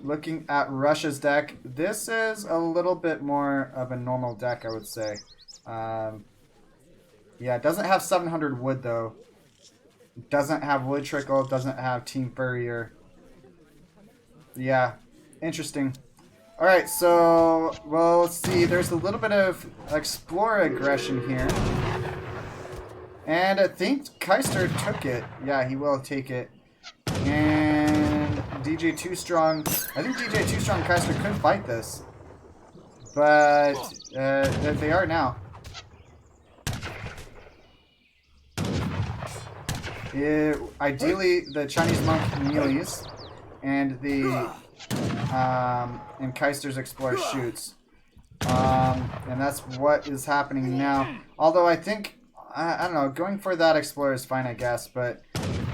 A: Looking at Russia's deck, this is a little bit more of a normal deck, I would say. Yeah, it doesn't have 700 wood, though. It doesn't have Wood Trickle, doesn't have Team Furrier. Yeah, interesting. Alright, so, well, let's see. There's a little bit of Explorer aggression here. And I think Keister took it. Yeah, he will take it. And DJ 2 Strong. I think DJ 2 Strong and Keister could fight this. But they are now. Ideally, the Chinese monk melees and and Keister's Explorer shoots. And that's what is happening now. Although I think, I don't know, going for that Explorer is fine, I guess, but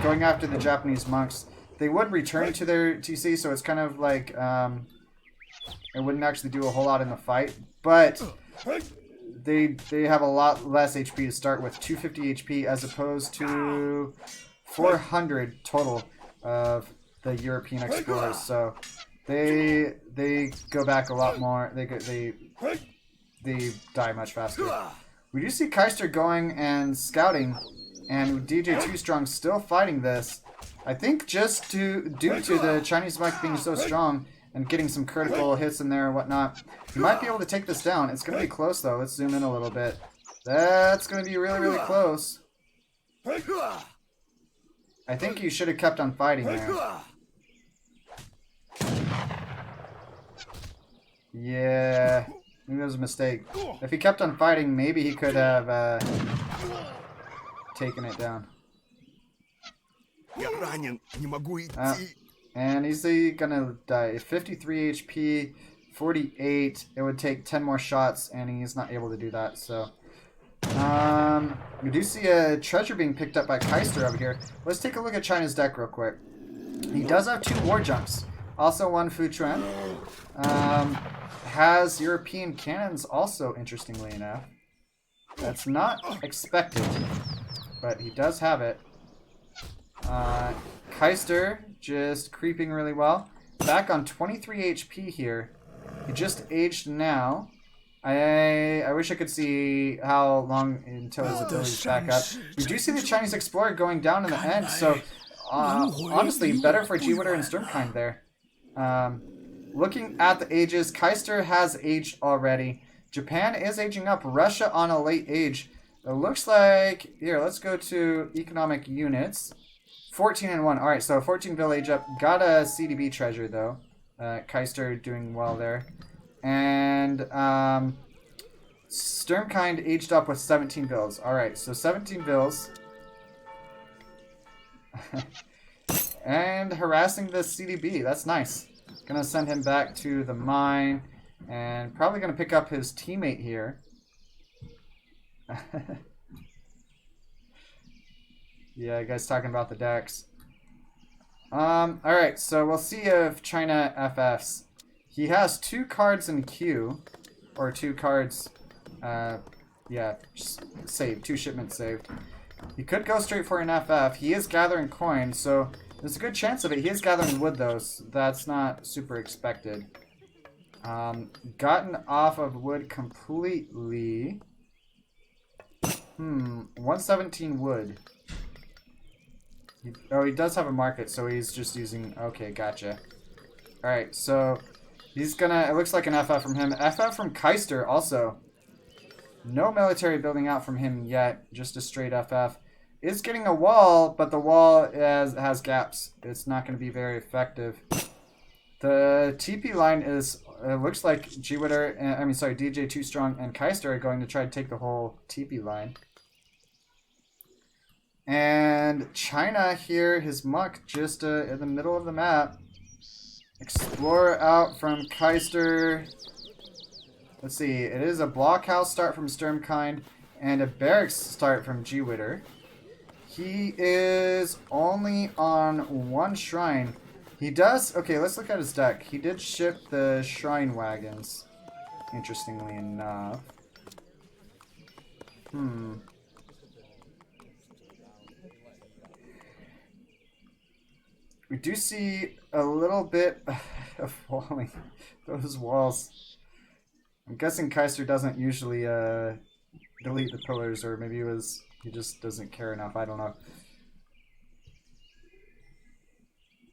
A: going after the Japanese monks, they would return to their TC, so it's kind of like, it wouldn't actually do a whole lot in the fight, but they have a lot less HP to start with, 250 HP as opposed to 400 total of the European explorers, so they go back a lot more, they die much faster. We do see Keister going and scouting, and DJ 2 Strong still fighting this. I think just due to the Chinese monk being so strong and getting some critical hits in there and whatnot, he might be able to take this down. It's going to be close, though. Let's zoom in a little bit. That's going to be really, really close. I think you should have kept on fighting there. Yeah, maybe it was a mistake. If he kept on fighting, maybe he could have taken it down. And he's gonna die. 53 HP, 48. It would take 10 more shots, and he's not able to do that. So, we do see a treasure being picked up by Keister over here. Let's take a look at China's deck real quick. He does have 2 war jumps. Also 1 Fuchuan. Has European cannons also, interestingly enough. That's not expected, but he does have it. Keister just creeping really well. Back on 23 HP here. He just aged now. I wish I could see how long until his abilities back up. We do see the Chinese Explorer going down in the end, so honestly, better for G-Witter and Sturmkind there. Looking at the ages, Keister has aged already. Japan is aging up. Russia on a late age. It looks like... Here, let's go to economic units. 14 and 1. Alright, so 14 bill age up. Got a CDB treasure, though. Keister doing well there. And Sturmkind aged up with 17 bills. Alright, so 17 bills. And harassing the CDB. That's nice. Gonna send him back to the mine. And probably gonna pick up his teammate here. Yeah, you guys talking about the decks. Alright, so we'll see if China FFs. He has 2 cards in queue. Or 2 cards, yeah, saved. 2 shipments saved. He could go straight for an FF. He is gathering coins, so there's a good chance of it. He is gathering wood, though, so that's not super expected. Gotten off of wood completely. 117 wood. He does have a market, so he's just using... Okay, gotcha. Alright, so he's gonna... It looks like an FF from him. FF from Keister also. No military building out from him yet. Just a straight FF. Is getting a wall, but the wall has gaps. It's not going to be very effective. The TP line is... It looks like G-Witter... DJ 2 Strong and Keister are going to try to take the whole TP line. And China here, his muck, just in the middle of the map. Explorer out from Keister. Let's see, it is a blockhouse start from Sturmkind and a barracks start from G-Witter. He is only on 1 shrine. He does... Okay, let's look at his deck. He did ship the shrine wagons, interestingly enough. We do see a little bit of walling. Those walls. I'm guessing Keister doesn't usually delete the pillars, or maybe he just doesn't care enough. I don't know.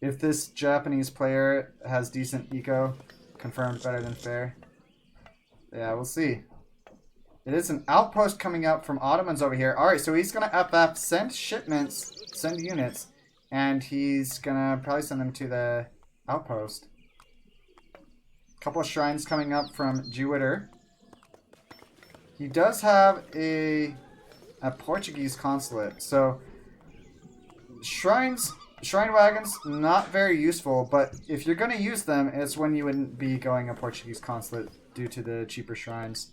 A: If this Japanese player has decent eco, confirmed better than fair. Yeah, we'll see. It is an outpost coming up from Ottomans over here. Alright, so he's going to FF, send shipments, send units. And he's gonna probably send them to the outpost. Couple of shrines coming up from G-Witter. He does have a Portuguese consulate. So shrine wagons, not very useful, but if you're gonna use them, it's when you wouldn't be going a Portuguese consulate due to the cheaper shrines.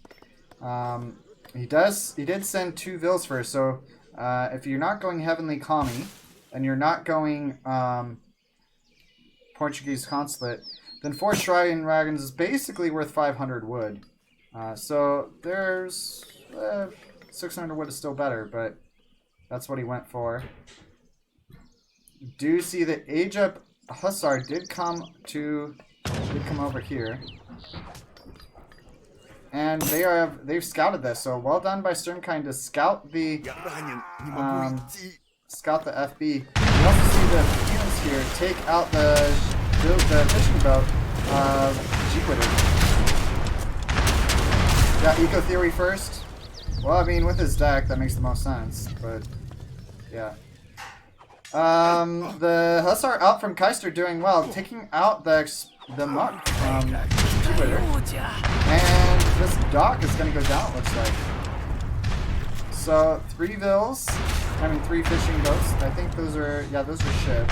A: He did send 2 vills first, so if you're not going Heavenly Kami, and you're not going Portuguese consulate, then 4 shrine wagons is basically worth 500 wood. So there's 600 wood is still better, but that's what he went for. Do see the Age Up Hussar did come over here. And they've scouted this, so well done by Sturmkind to scout the FB. You also see the units here take out the fishing boat of G-Witter. Got Eco Theory first. Well, I mean, with his deck, that makes the most sense, but yeah. The Hussar out from Keister doing well, taking out the muck from G-Witter. And this dock is going to go down, it looks like. So, 3 fishing boats. I think those are, yeah, those are shipped.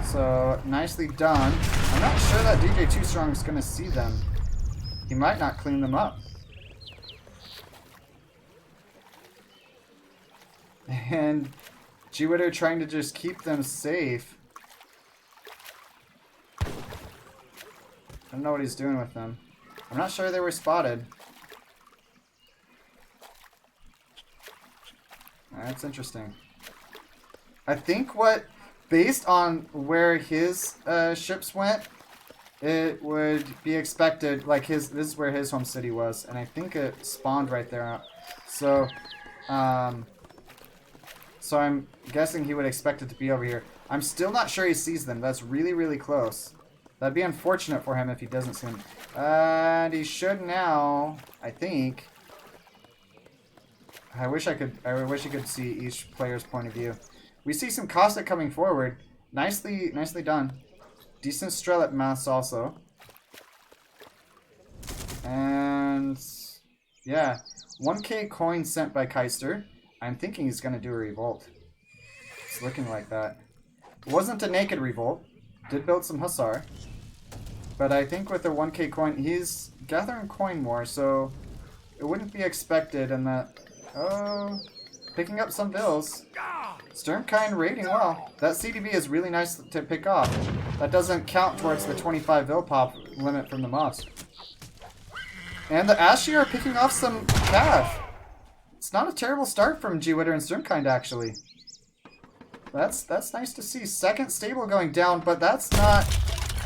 A: So, nicely done. I'm not sure that DJ Too Strong is going to see them. He might not clean them up. And G-Witter trying to just keep them safe. I don't know what he's doing with them. I'm not sure they were spotted. That's interesting. I think based on where his ships went, it would be expected, like this is where his home city was, and I think it spawned right there. So I'm guessing he would expect it to be over here. I'm still not sure he sees them. That's really, really close. That'd be unfortunate for him if he doesn't see them. And he should now, I think. I wish he could see each player's point of view. We see some caustic coming forward. Nicely done. Decent Strellet mass also. And yeah, 1k coin sent by Keister. I'm thinking he's gonna do a revolt. It's looking like that. It wasn't a naked revolt. Did build some Hussar. But I think with the 1k coin, he's gathering coin more, so it wouldn't be expected and that... Oh, picking up some bills. Sturmkind raiding well. That CDB is really nice to pick off. That doesn't count towards the 25 bill pop limit from the mobs. And the Ashy are picking off some cav. It's not a terrible start from G-Witter and Sturmkind, actually. That's nice to see. Second stable going down, but that's not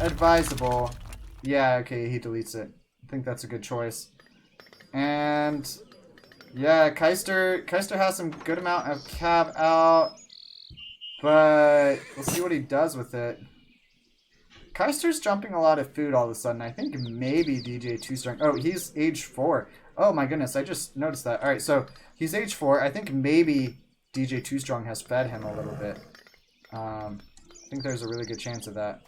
A: advisable. Yeah, okay, he deletes it. I think that's a good choice. And yeah, Keister has some good amount of cav out, but we'll see what he does with it. Keister's jumping a lot of food all of a sudden. I think maybe DJ Too Strong. Oh, he's age 4. Oh my goodness, I just noticed that. Alright, so he's age 4. I think maybe DJ Too Strong has fed him a little bit. I think there's a really good chance of that.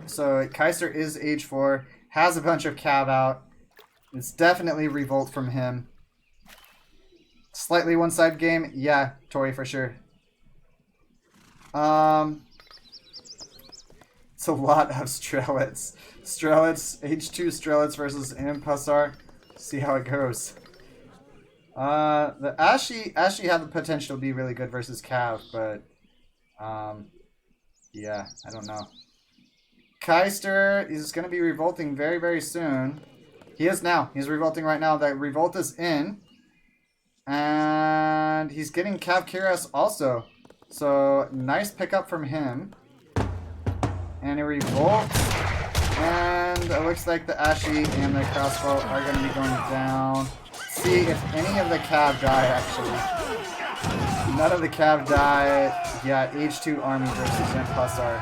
A: So Keister is age 4, has a bunch of cav out. It's definitely revolt from him. Slightly one-side game? Yeah, Tori for sure. It's a lot of Strelets. H2 Strelets versus Imp Hussar. See how it goes. The Ashy have the potential to be really good versus Cav, but yeah, I don't know. Keister is going to be revolting very, very soon. He is now. He's revolting right now. That revolt is in. And he's getting Cav Kiras also. So, nice pickup from him. And a revolt. And it looks like the Ashy and the crossbow are going to be going down. Let's see if any of the Cav die, actually. None of the Cav die. Yeah, H2 army versus Imp Hussar.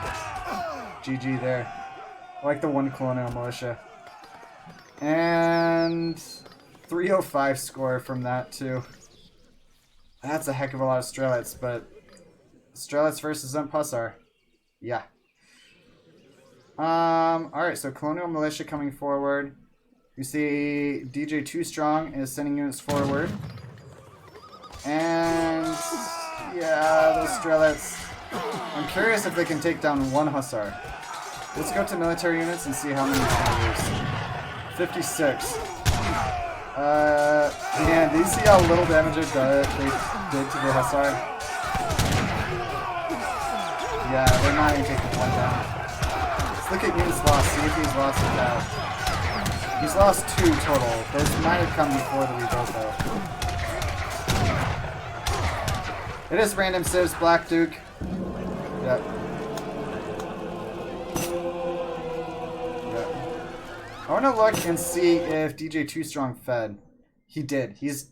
A: GG there. I like the one Colonial Militia. And 305 score from that too. That's a heck of a lot of Strelets, but Strelets versus Imp Hussar. Yeah. Alright, so Colonial Militia coming forward. You see DJ Too Strong is sending units forward. And yeah, those Strelets. I'm curious if they can take down one Hussar. Let's go to military units and see how many they lose. 56. Man, do you see how little damage they did to the Hussar? Yeah, they're not even taking one down. Let's look at units lost, see if he's lost a Cav. He's lost 2 total. Those might have come before the revolt though. It is random civs, Black Duke. Yep. I want to look and see if DJ Too Strong fed. He did. He's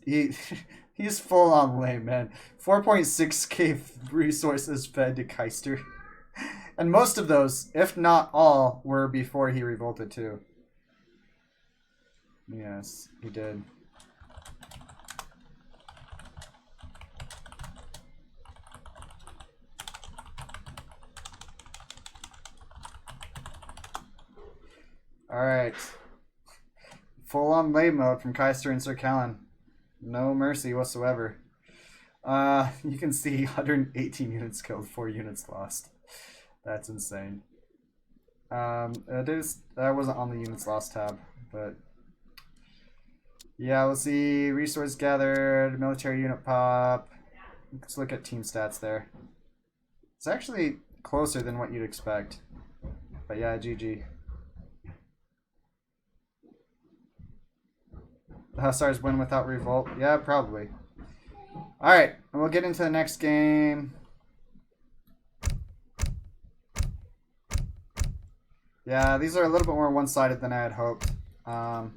A: full on lame, man. 4.6k resources fed to Keister. And most of those, if not all, were before he revolted too. Yes, he did. Alright. Alright. Full on lay mode from Keister and Sir Callan. No mercy whatsoever. You can see 118 units killed, 4 units lost. That's insane. That wasn't on the units lost tab, but yeah, we'll see. Resource gathered, military unit pop. Let's look at team stats there. It's actually closer than what you'd expect. But yeah, GG. The Hussars win without revolt. Yeah, probably. Alright, we'll get into the next game. Yeah, these are a little bit more one-sided than I had hoped. On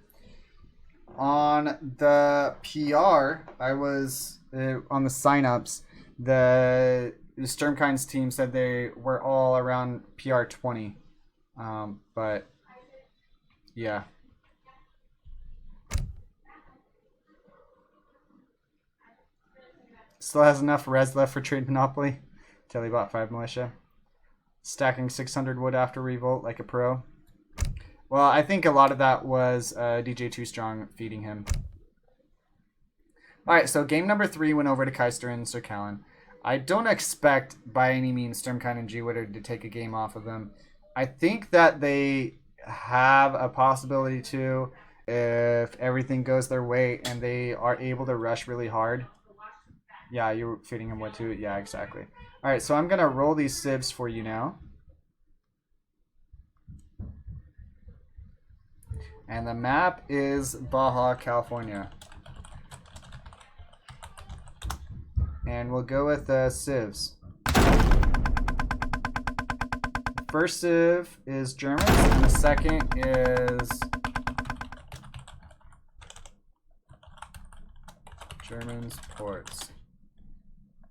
A: the PR, I was on the signups. The Sturmkind's team said they were all around PR 20, but yeah. Still has enough res left for trade monopoly till he bought 5 militia. Stacking 600 wood after revolt like a pro. Well, I think a lot of that was DJ Too Strong feeding him. Alright, so game number 3 went over to Keister and Sir Callan. I don't expect by any means Sturmkind and G-Witter to take a game off of them. I think that they have a possibility to if everything goes their way and they are able to rush really hard. Yeah, you're feeding him what too? Yeah, exactly. Alright, so I'm going to roll these civs for you now. And the map is Baja, California. And we'll go with civs. First civ is Germans, and the second is Germans ports.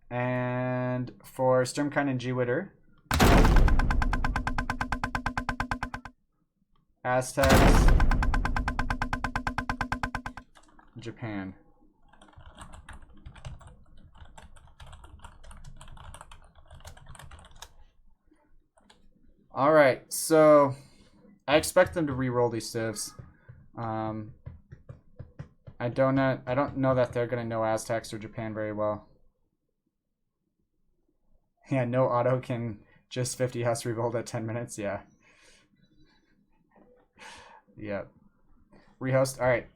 A: And for Sturmkind and G-Witter, Aztecs, Japan. All right, so I expect them to re-roll these civs. I don't know that they're gonna know Aztecs or Japan very well. Yeah, no auto can just 50 house revolt at 10 minutes. Yeah. Yeah. Rehost. All right.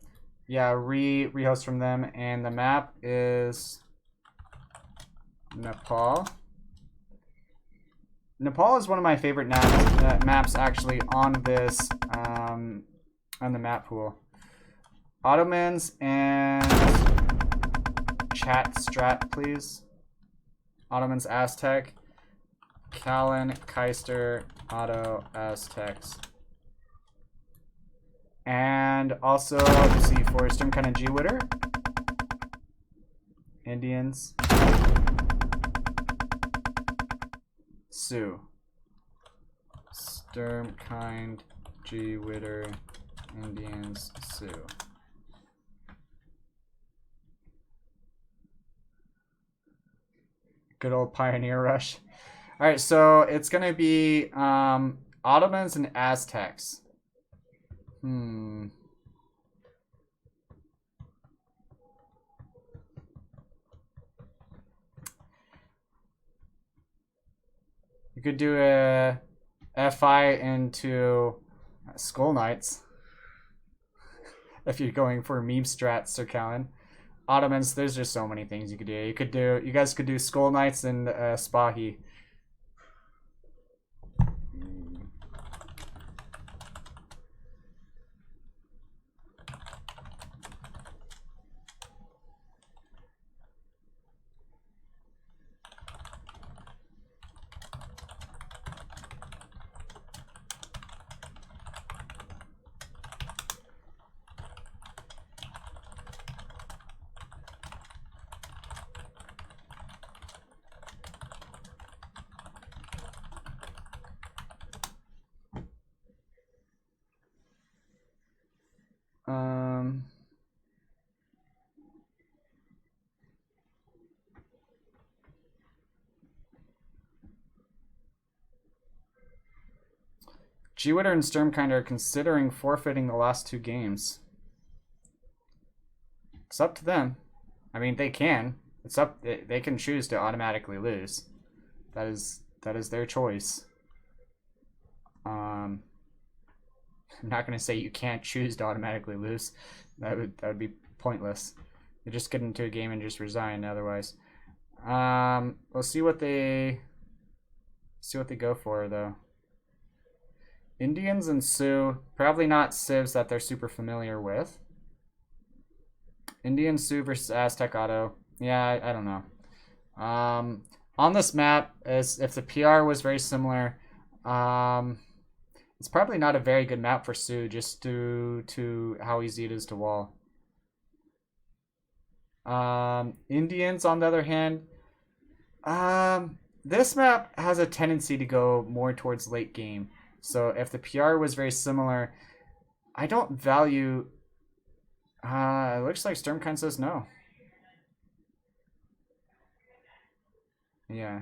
A: Yeah, rehost from them, and the map is Nepal. Nepal is one of my favorite maps actually on this on the map pool. Ottomans and chat strat, please. Ottomans, Aztec, Callan, Keister, Otto, Aztecs. And also, let's see, for Sturmkind and G-Witter, Indians, Sioux. Sturmkind, G-Witter, Indians, Sioux. Good old Pioneer Rush. All right, so it's going to be Ottomans and Aztecs. You could do a FI into Skull Knights if you're going for meme strats, Sir Callan. Ottomans, there's just so many things you could do. You guys could do Skull Knights and Spahi. JAILEDaoe and Sturmkind are considering forfeiting the last 2 games. It's up to them. I mean, they can. It's up. They can choose to automatically lose. That is their choice. I'm not gonna say you can't choose to automatically lose. That would be pointless. You just get into a game and just resign otherwise. We'll see what they go for though. Indians and Sioux, probably not civs that they're super familiar with. Indian Sioux versus Aztec Auto. Yeah, I don't know. On this map, as if the PR was very similar, it's probably not a very good map for Sioux, just due to how easy it is to wall. Indians, on the other hand, this map has a tendency to go more towards late game. So if the PR was very similar, I don't value... it looks like Sturmkind says no. Yeah.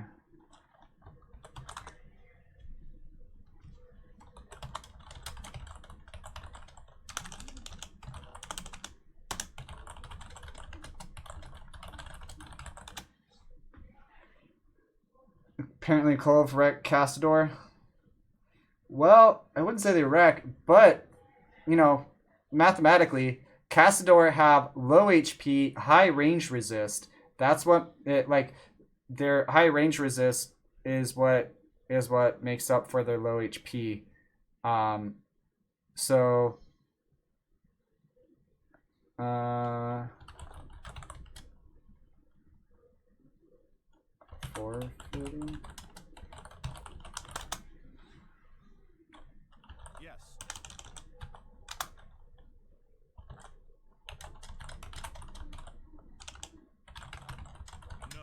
A: Apparently Clove wrecked Castador. Well, I wouldn't say they wreck, but, you know, mathematically, Castador have low HP, high range resist. That's what it, like, their high range resist is what makes up for their low HP. So forfeiting.
B: Yes. No.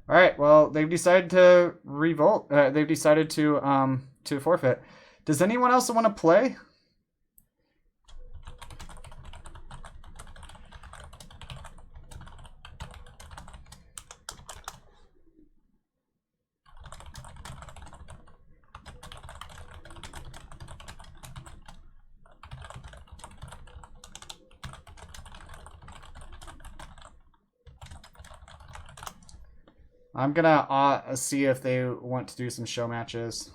A: All right. Well, they've decided to revolt. They've decided to forfeit. Does anyone else want to play? I'm gonna see if they want to do some show matches.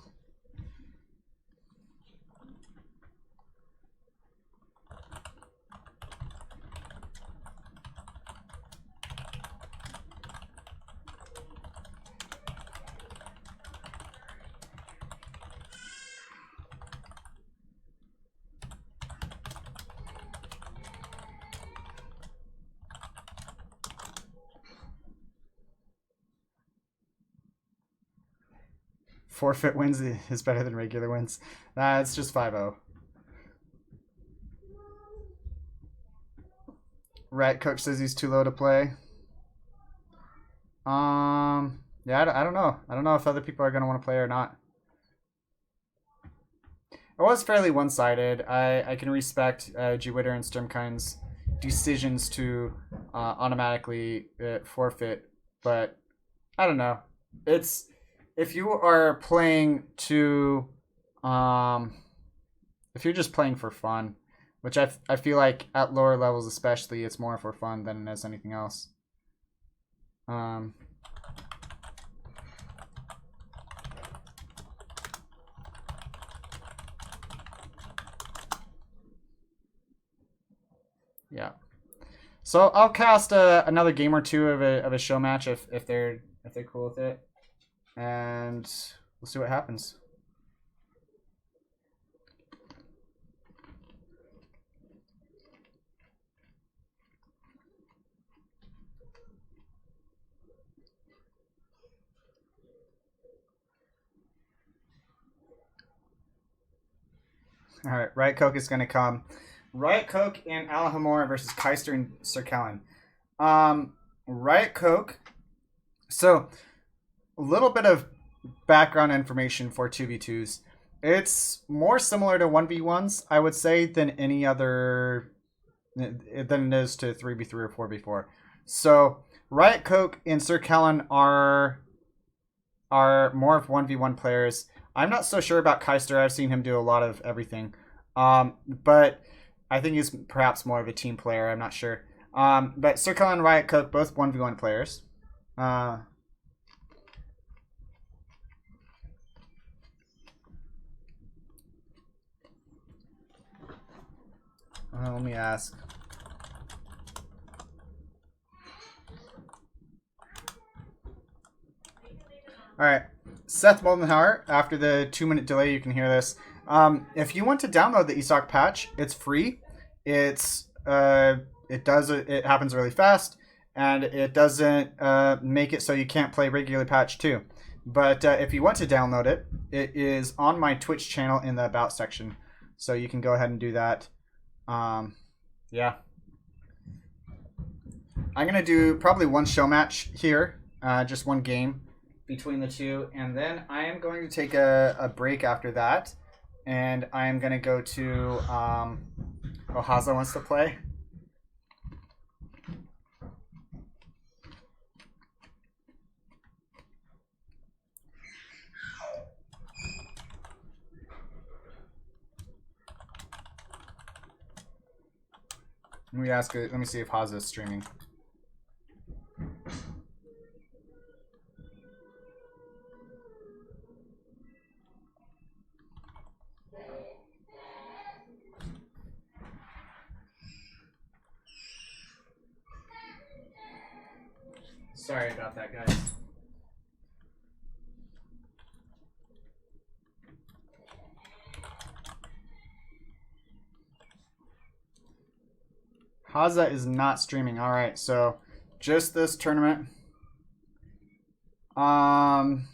A: Forfeit wins is better than regular wins. Nah, it's just 5-0. Rat Cook says he's too low to play. Yeah, I don't know. I don't know if other people are going to want to play or not. It was fairly one-sided. I can respect JAILEDaoe and Sturmkind's decisions to automatically forfeit, but I don't know. It's... If you are playing to, if you're just playing for fun, which I feel like at lower levels especially, it's more for fun than it is anything else. Yeah. So I'll cast another game or two of a show match if they're cool with it. And we'll see what happens. All right, Riot Coke is going to come. Riot Coke and Alhamora versus Keister and Sir Kellen. Riot Coke. So... a little bit of background information for 2v2s. It's more similar to 1v1s, I would say, than any other than it is to 3v3 or 4v4. So Riot Coke and Sir Callan are more of 1v1 players. I'm not so sure about Keister. I've seen him do a lot of everything. But I think he's perhaps more of a team player. I'm not sure. But Sir Callan and Riot Coke, both 1v1 players. Let me ask. Alright, Seth Moldenhauer, after the 2-minute delay, you can hear this. If you want to download the eStock patch, it's free. It happens really fast, and it doesn't make it so you can't play regular patch 2. But if you want to download it, it is on my Twitch channel in the About section. So you can go ahead and do that. Yeah. I'm going to do probably one show match here, just one game between the two, and then I am going to take a break after that, and I am going to go to Haza wants to play. Let me see if Haza is streaming. Sorry about that, guys. Haza is not streaming. All right, so just this tournament. Let's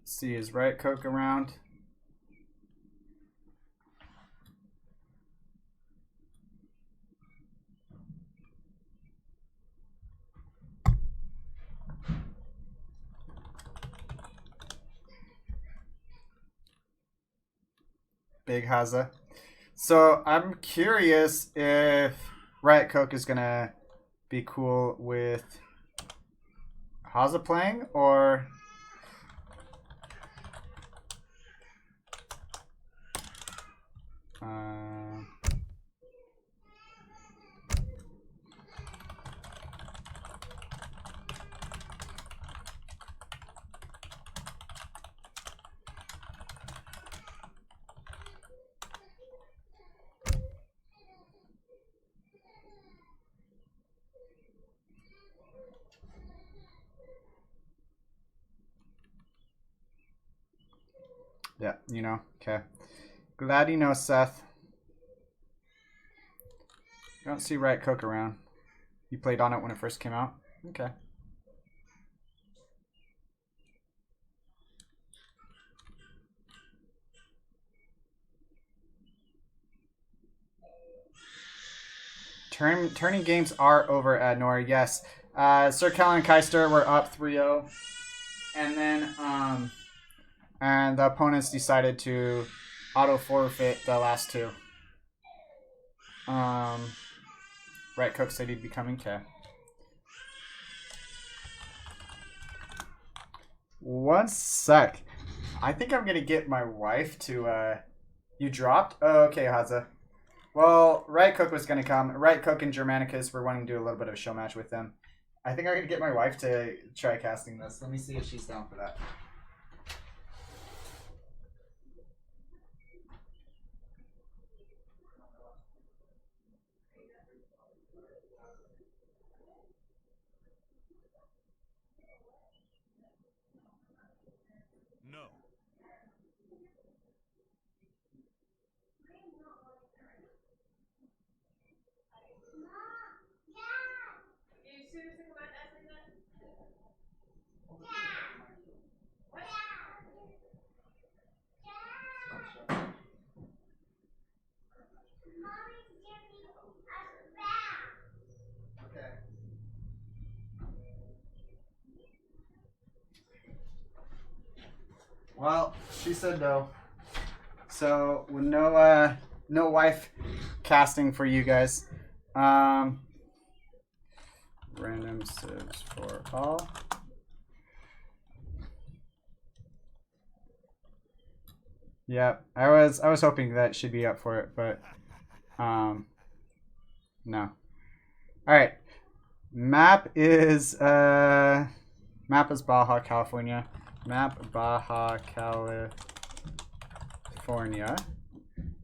A: see, is Riot Coke around? Big Haza. So I'm curious if Riot Coke is gonna be cool with Haza playing, or yeah, you know, okay. Glad you know, Seth. I don't see Riot Coke around. You played on it when it first came out? Okay. Turning games are over at Nori, yes. Sir Callan and Keister were up 3-0. And then, and the opponents decided to auto forfeit the last two. Riot Coke said he'd be coming. Okay. One sec. I think I'm gonna get my wife to. You dropped? Oh, okay, Haza. Well, Riot Coke was gonna come. Riot Coke and Germanicus were wanting to do a little bit of a show match with them. I think I'm gonna get my wife to try casting this. Let me see if she's down for that.
B: No.
A: Okay. Well, she said no. So with no wife casting for you guys. Random civs for all. Yeah, I was hoping that she'd be up for it, but no. All right. Map is Baja, California. Map Baja, California.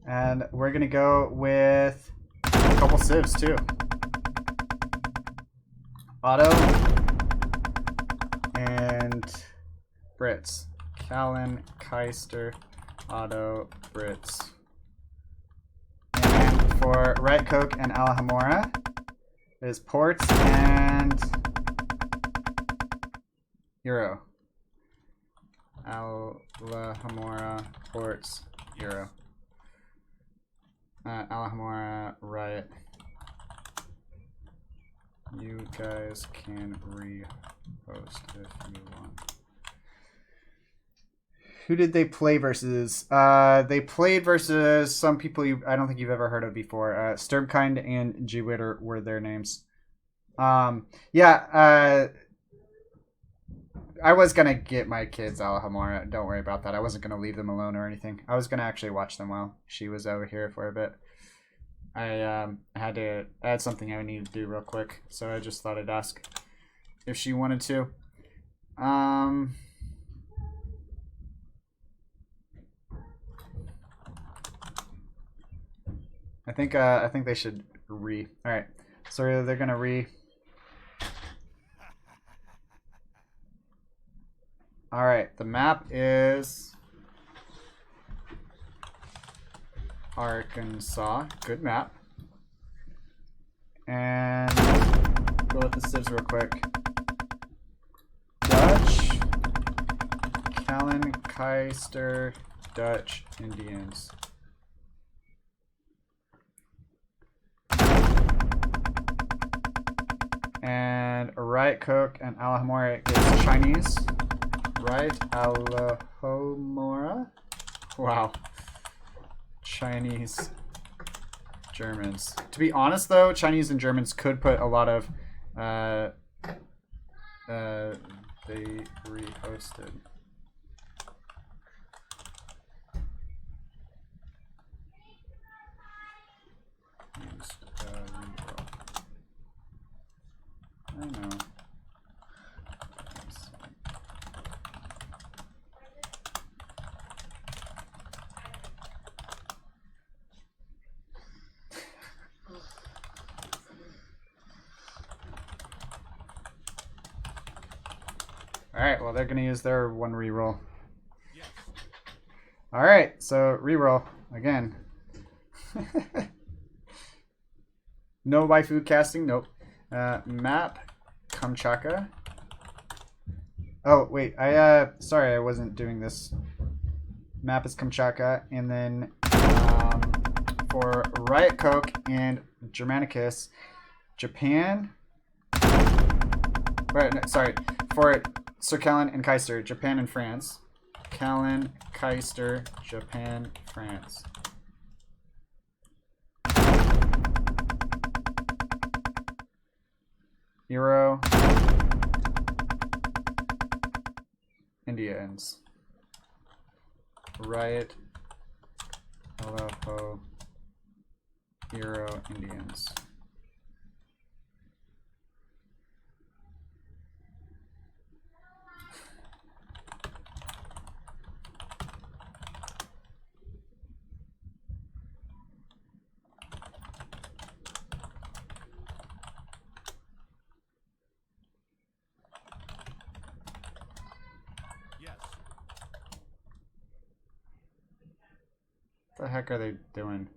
A: And we're gonna go with a couple civs too. Otto and Brits. Callan, Keister, Otto, Brits. And for Right Coke and Alhambra is Ports and Euro. Alhambra, Ports, Euro. Alhambra, Riot. You guys can repost if you want. Who did they play versus? They played versus some people I don't think you've ever heard of before. Sturbkind and G Witter were their names. Yeah. I was gonna get my kids Alhambra. Don't worry about that. I wasn't gonna leave them alone or anything. I was gonna actually watch them while she was over here for a bit. I had something I needed to do real quick, so I just thought I'd ask if she wanted to. I think they should re. All right, so they're gonna re. All right, the map is Arkansas. Good map. And go with the civs real quick. Dutch, Callan, Keister, Dutch, Indians. And Right Cook and Alhambra is Chinese. Right, Alhambra. Wow. Chinese, Germans. To be honest, though, Chinese and Germans could put a lot of. They reposted. I know. Alright, well, they're going to use their one reroll.
B: Yes.
A: Alright, so reroll again. No waifu casting? Nope. Map Kamchatka. Oh, wait. Sorry, I wasn't doing this. Map is Kamchatka. And then for Riot Coke and Germanicus, Japan. Right, no, sorry. For Sir Callan and Keister, Japan and France. Callan, Keister, Japan, France. Euro. Indians. Riot. Aloho. Euro. Indians. What the heck are they doing?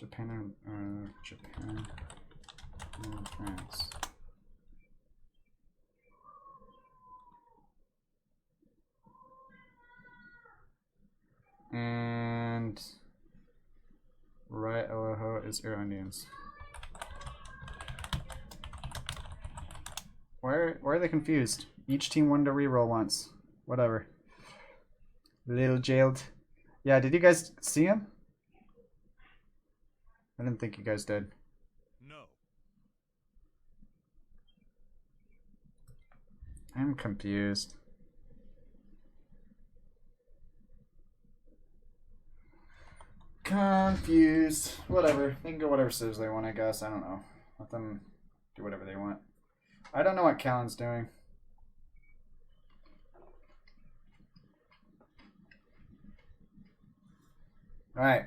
A: Japan and France. And Right Aloho is Euro Indians. Why are they confused? Each team wanted to reroll once. Whatever. Little jailed. Yeah, did you guys see him? I didn't think you guys did.
B: No.
A: I'm confused. Confused. Whatever. They can go whatever civs they want, I guess. I don't know. Let them do whatever they want. I don't know what Callan's doing. Alright.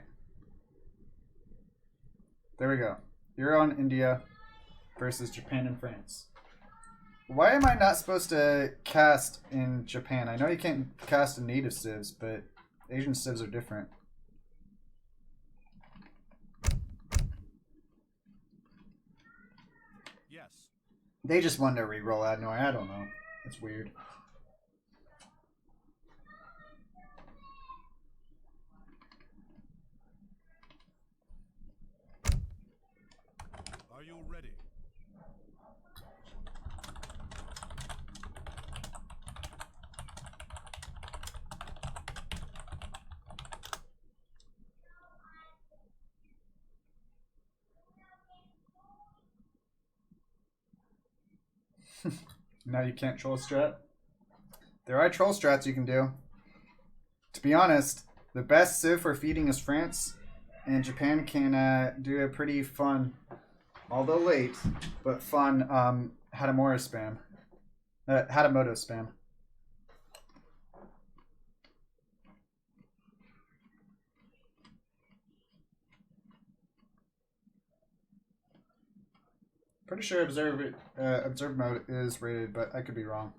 A: There we go. Iran, India versus Japan and France. Why am I not supposed to cast in Japan? I know you can't cast in native civs, but Asian civs are different.
B: Yes.
A: They just wanted to reroll Adnoy. I don't know. It's weird.
B: Are you ready?
A: Now you can't troll strat? There are troll strats you can do. To be honest, the best civ for feeding is France, and Japan can do a pretty fun, although late, but fun Hatamoto spam. Hatamoto spam. Pretty sure observe mode is rated, but I could be wrong.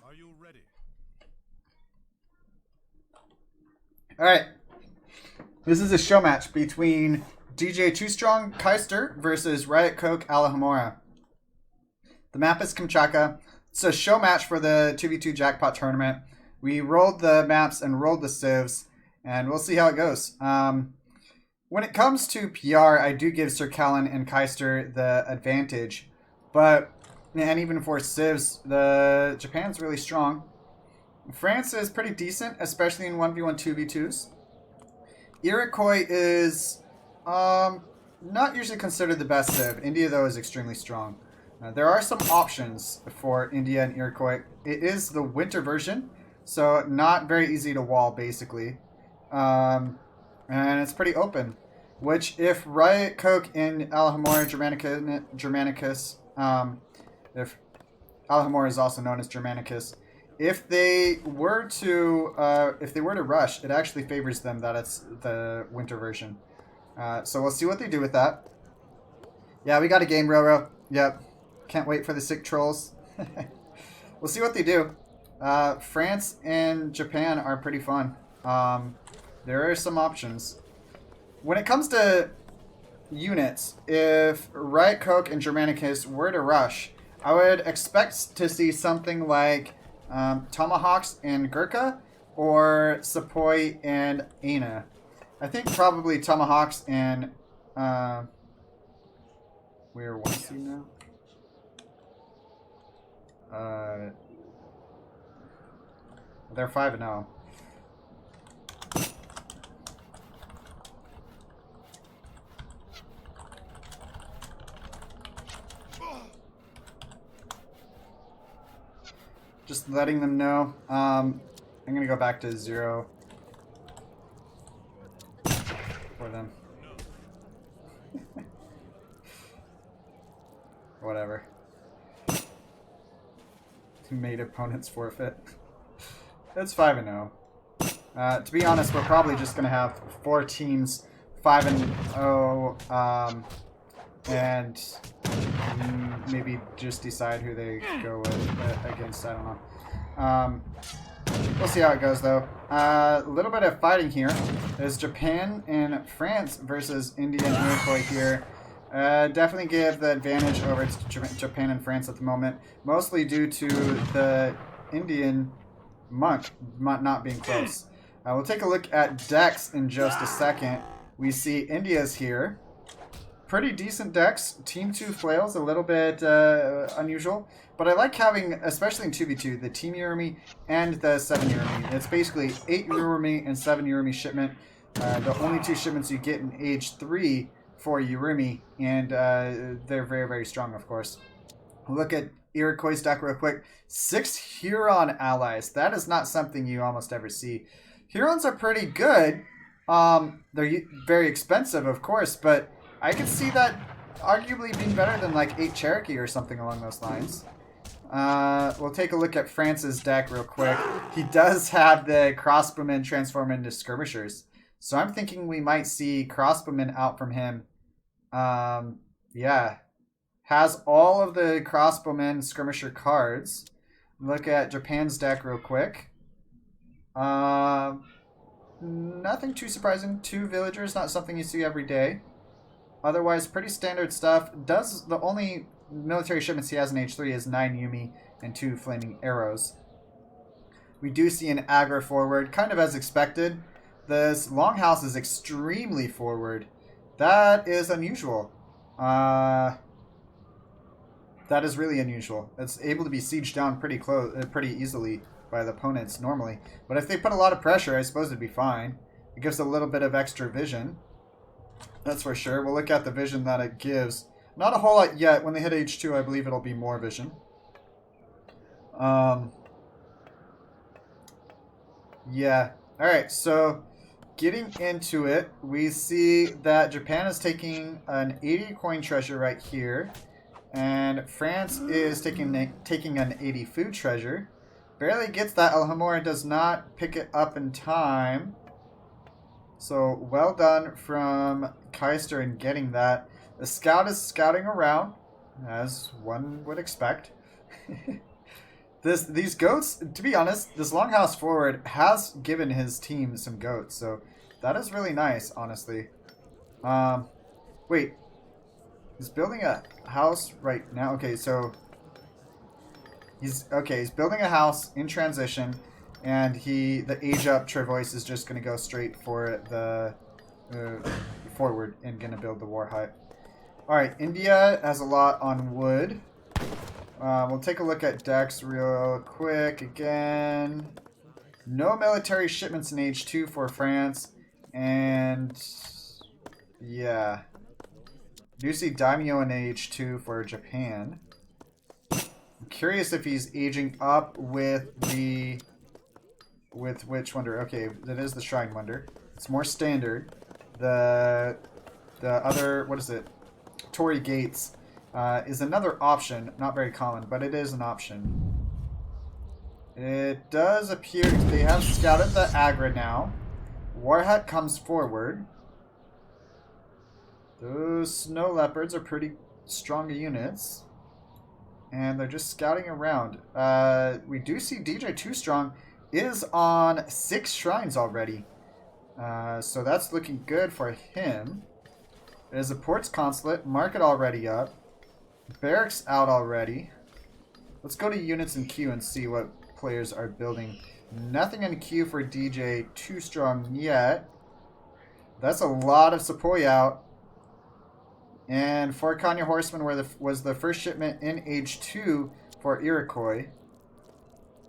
B: Are you ready?
A: All right. This is a show match between DJ Too Strong Keister versus Riot Coke Alahomora. The map is Kamchatka. It's a show match for the 2v2 Jackpot tournament. We rolled the maps and rolled the civs, and we'll see how it goes. When it comes to PR, I do give Sir Callan and Keister the advantage, but and even for civs, Japan's really strong. France is pretty decent, especially in 1v1 2v2s. Iroquois is not usually considered the best civ. India, though, is extremely strong. There are some options for India and Iroquois. It is the winter version, so not very easy to wall, basically. And it's pretty open. Which, if Riot Coke and Alahomora Germanicus, if Alahomora is also known as Germanicus, if they were to rush, it actually favors them that it's the winter version. So we'll see what they do with that. Yeah, we got a game, Roro. Yep. Can't wait for the sick trolls. We'll see what they do. France and Japan are pretty fun. There are some options. When it comes to units, if Riot Coke and Germanicus were to rush, I would expect to see something like Tomahawks and Gurkha or Sepoy and Aina. I think probably Tomahawks and we're 1 seed now. They're 5-0. Just letting them know. I'm gonna go back to 0 for them. Whatever. Made opponents forfeit. It's 5-0. To be honest, we're probably just gonna have 4 teams 5-0, and maybe just decide who they go with against. I don't know. We'll see how it goes, though. A little bit of fighting here. There's Japan and France versus India and Iroquois here. Definitely give the advantage over to Japan and France at the moment, mostly due to the Indian monk not being close. We'll take a look at decks in just a second. We see India's here. Pretty decent decks. Team 2 flails, a little bit unusual. But I like having, especially in 2v2, the Team Urumi and the 7 Urumi. It's basically 8 Urumi and 7 Urumi shipment. The only 2 shipments you get in Age 3 for Urumi. And they're very, very strong, of course. Look at Iroquois' deck real quick. 6 Huron allies. That is not something you almost ever see. Hurons are pretty good. They're very expensive, of course, but I could see that arguably being better than like 8 Cherokee or something along those lines. We'll take a look at France's deck real quick. He does have the crossbowmen transform into skirmishers. So I'm thinking we might see crossbowmen out from him. Yeah. Has all of the crossbowmen skirmisher cards. Look at Japan's deck real quick. Nothing too surprising. 2 villagers, not something you see every day. Otherwise, pretty standard stuff. The only military shipments he has in H3 is 9 Yumi and 2 flaming arrows. We do see an aggro forward, kind of as expected. This longhouse is extremely forward. That is unusual. That is really unusual. It's able to be sieged down pretty easily by the opponents normally. But if they put a lot of pressure, I suppose it'd be fine. It gives a little bit of extra vision. That's for sure. We'll look at the vision that it gives. Not a whole lot yet. When they hit H2, I believe it'll be more vision. Yeah. Alright, so getting into it, we see that Japan is taking an 80 coin treasure right here. And France is taking an 80 food treasure. Barely gets that. Alhamora does not pick it up in time. So, well done from Keister in getting that. The scout is scouting around, as one would expect. These goats, to be honest, this longhouse forward has given his team some goats. So, that is really nice, honestly. Wait. He's building a house right now. Okay, so... He's building a house in transition, and the age up Trevoice is just gonna go straight for the forward and gonna build the war hut. All right, India has a lot on wood. We'll take a look at decks real quick again. No military shipments in H2 for France, and yeah, do see Daimyo in H2 for Japan. I'm curious if he's aging up with which wonder. Okay, that is the Shrine Wonder. It's more standard. The other, what is it? Torii Gates is another option. Not very common, but it is an option. It does appear they have scouted the Agra now. War Hut comes forward. Those Snow Leopards are pretty strong units. And they're just scouting around. We do see DJ 2 Strong is on 6 shrines already. So that's looking good for him. There's a Ports Consulate. Market already up. Barracks out already. Let's go to units in queue and see what players are building. Nothing in queue for DJ 2 Strong yet. That's a lot of Sepoy out. And Fort Kanya Horsemen was the first shipment in H2 for Iroquois.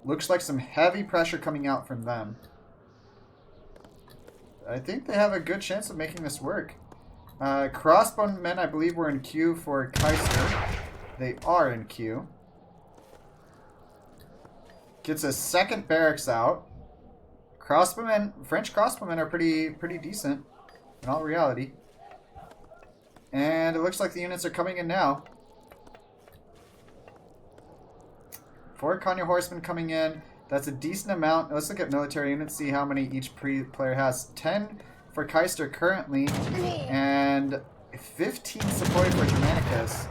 A: Looks like some heavy pressure coming out from them. I think they have a good chance of making this work. Crossbowmen, I believe, were in queue for Keister. They are in queue. Gets a second barracks out. Crossbowmen, French crossbowmen are pretty decent in all reality. And it looks like the units are coming in now. Fort Kanya Horsemen coming in. That's a decent amount. Let's look at military units, see how many each player has. 10 for Keister currently, and 15 Sepoy for Germanicus.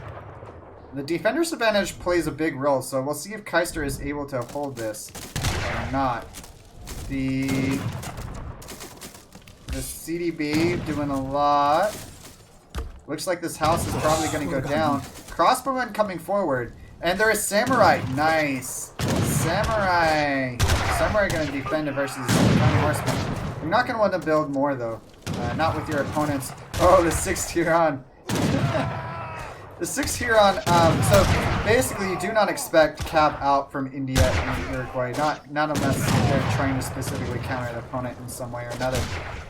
A: The Defender's Advantage plays a big role, so we'll see if Keister is able to hold this or not. The CDB doing a lot. Looks like this house is probably going to go down. Crossbowmen coming forward. And there is Samurai. Nice. Samurai. Samurai going to defend it versus County Horseman. You're not going to want to build more, though. Not with your opponents. Oh, the 6th Huron. The 6th Huron, so basically you do not expect cap out from India and Iroquois, not unless they're trying to specifically counter the opponent in some way or another.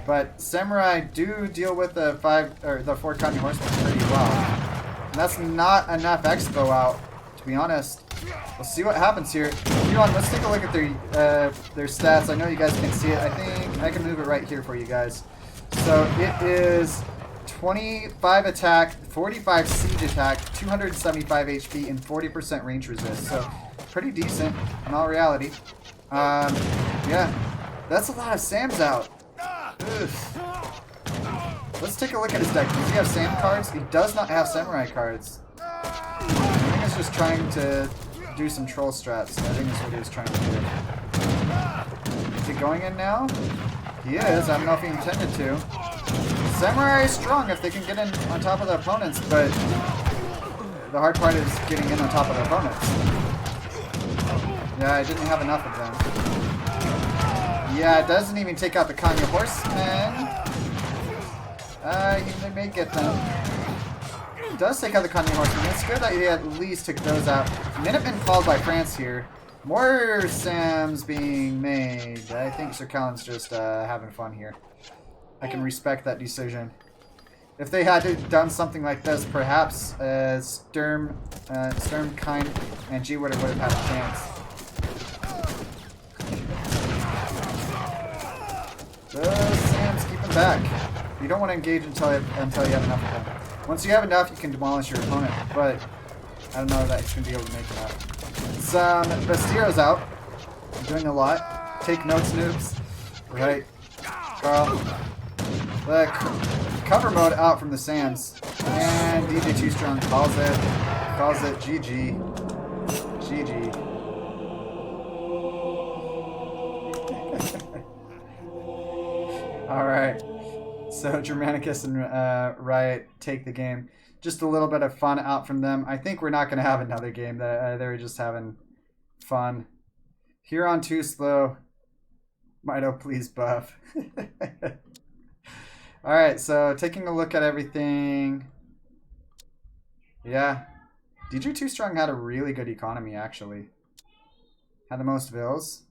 A: But Samurai do deal with the 4 Kanye Horsemen pretty well. And that's not enough Expo out, to be honest. We'll see what happens here. Huron, let's take a look at their stats. I know you guys can see it. I think I can move it right here for you guys. So it is 25 attack, 45 siege attack, 275 HP, and 40% range resist. So pretty decent in all reality. Yeah, that's a lot of Sams out. Ugh. Let's take a look at his deck. Does he have Sam cards? He does not have Samurai cards. I think he's just trying to do some troll strats. I think that's what he was trying to do. Is he going in now? He is. I don't know if he intended to. Samurai is strong if they can get in on top of the opponents, but the hard part is getting in on top of the opponents. Yeah, I didn't have enough of them. Yeah, it doesn't even take out the Kanye Horsemen. He may get them. It does take out the Kanye Horsemen. It's good that he at least took those out. Minutemen called by France here. More Sams being made. I think Sir Callan's just having fun here. I can respect that decision. If they had done something like this, perhaps Sturm Kind and G would have had a chance. Those Sams, keep them back. You don't want to engage until you have enough of them. Once you have enough, you can demolish your opponent, but I don't know that you're going to be able to make enough. Some Bastiro's out. I'm doing a lot. Take notes, noobs. Right. Carl. The cover mode out from the Sands. And DJ Too Strong calls it GG. GG. Alright. So Germanicus and Riot take the game. Just a little bit of fun out from them. I think we're not going to have another game. They were just having fun. Huron too slow. Mido, please buff. Alright, so taking a look at everything. Yeah. DJ Too Strong had a really good economy, actually. Had the most vills.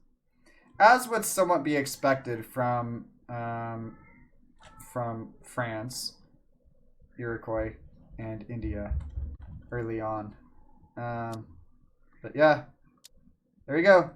A: As would somewhat be expected from France, Iroquois, and India early on. But yeah, there you go.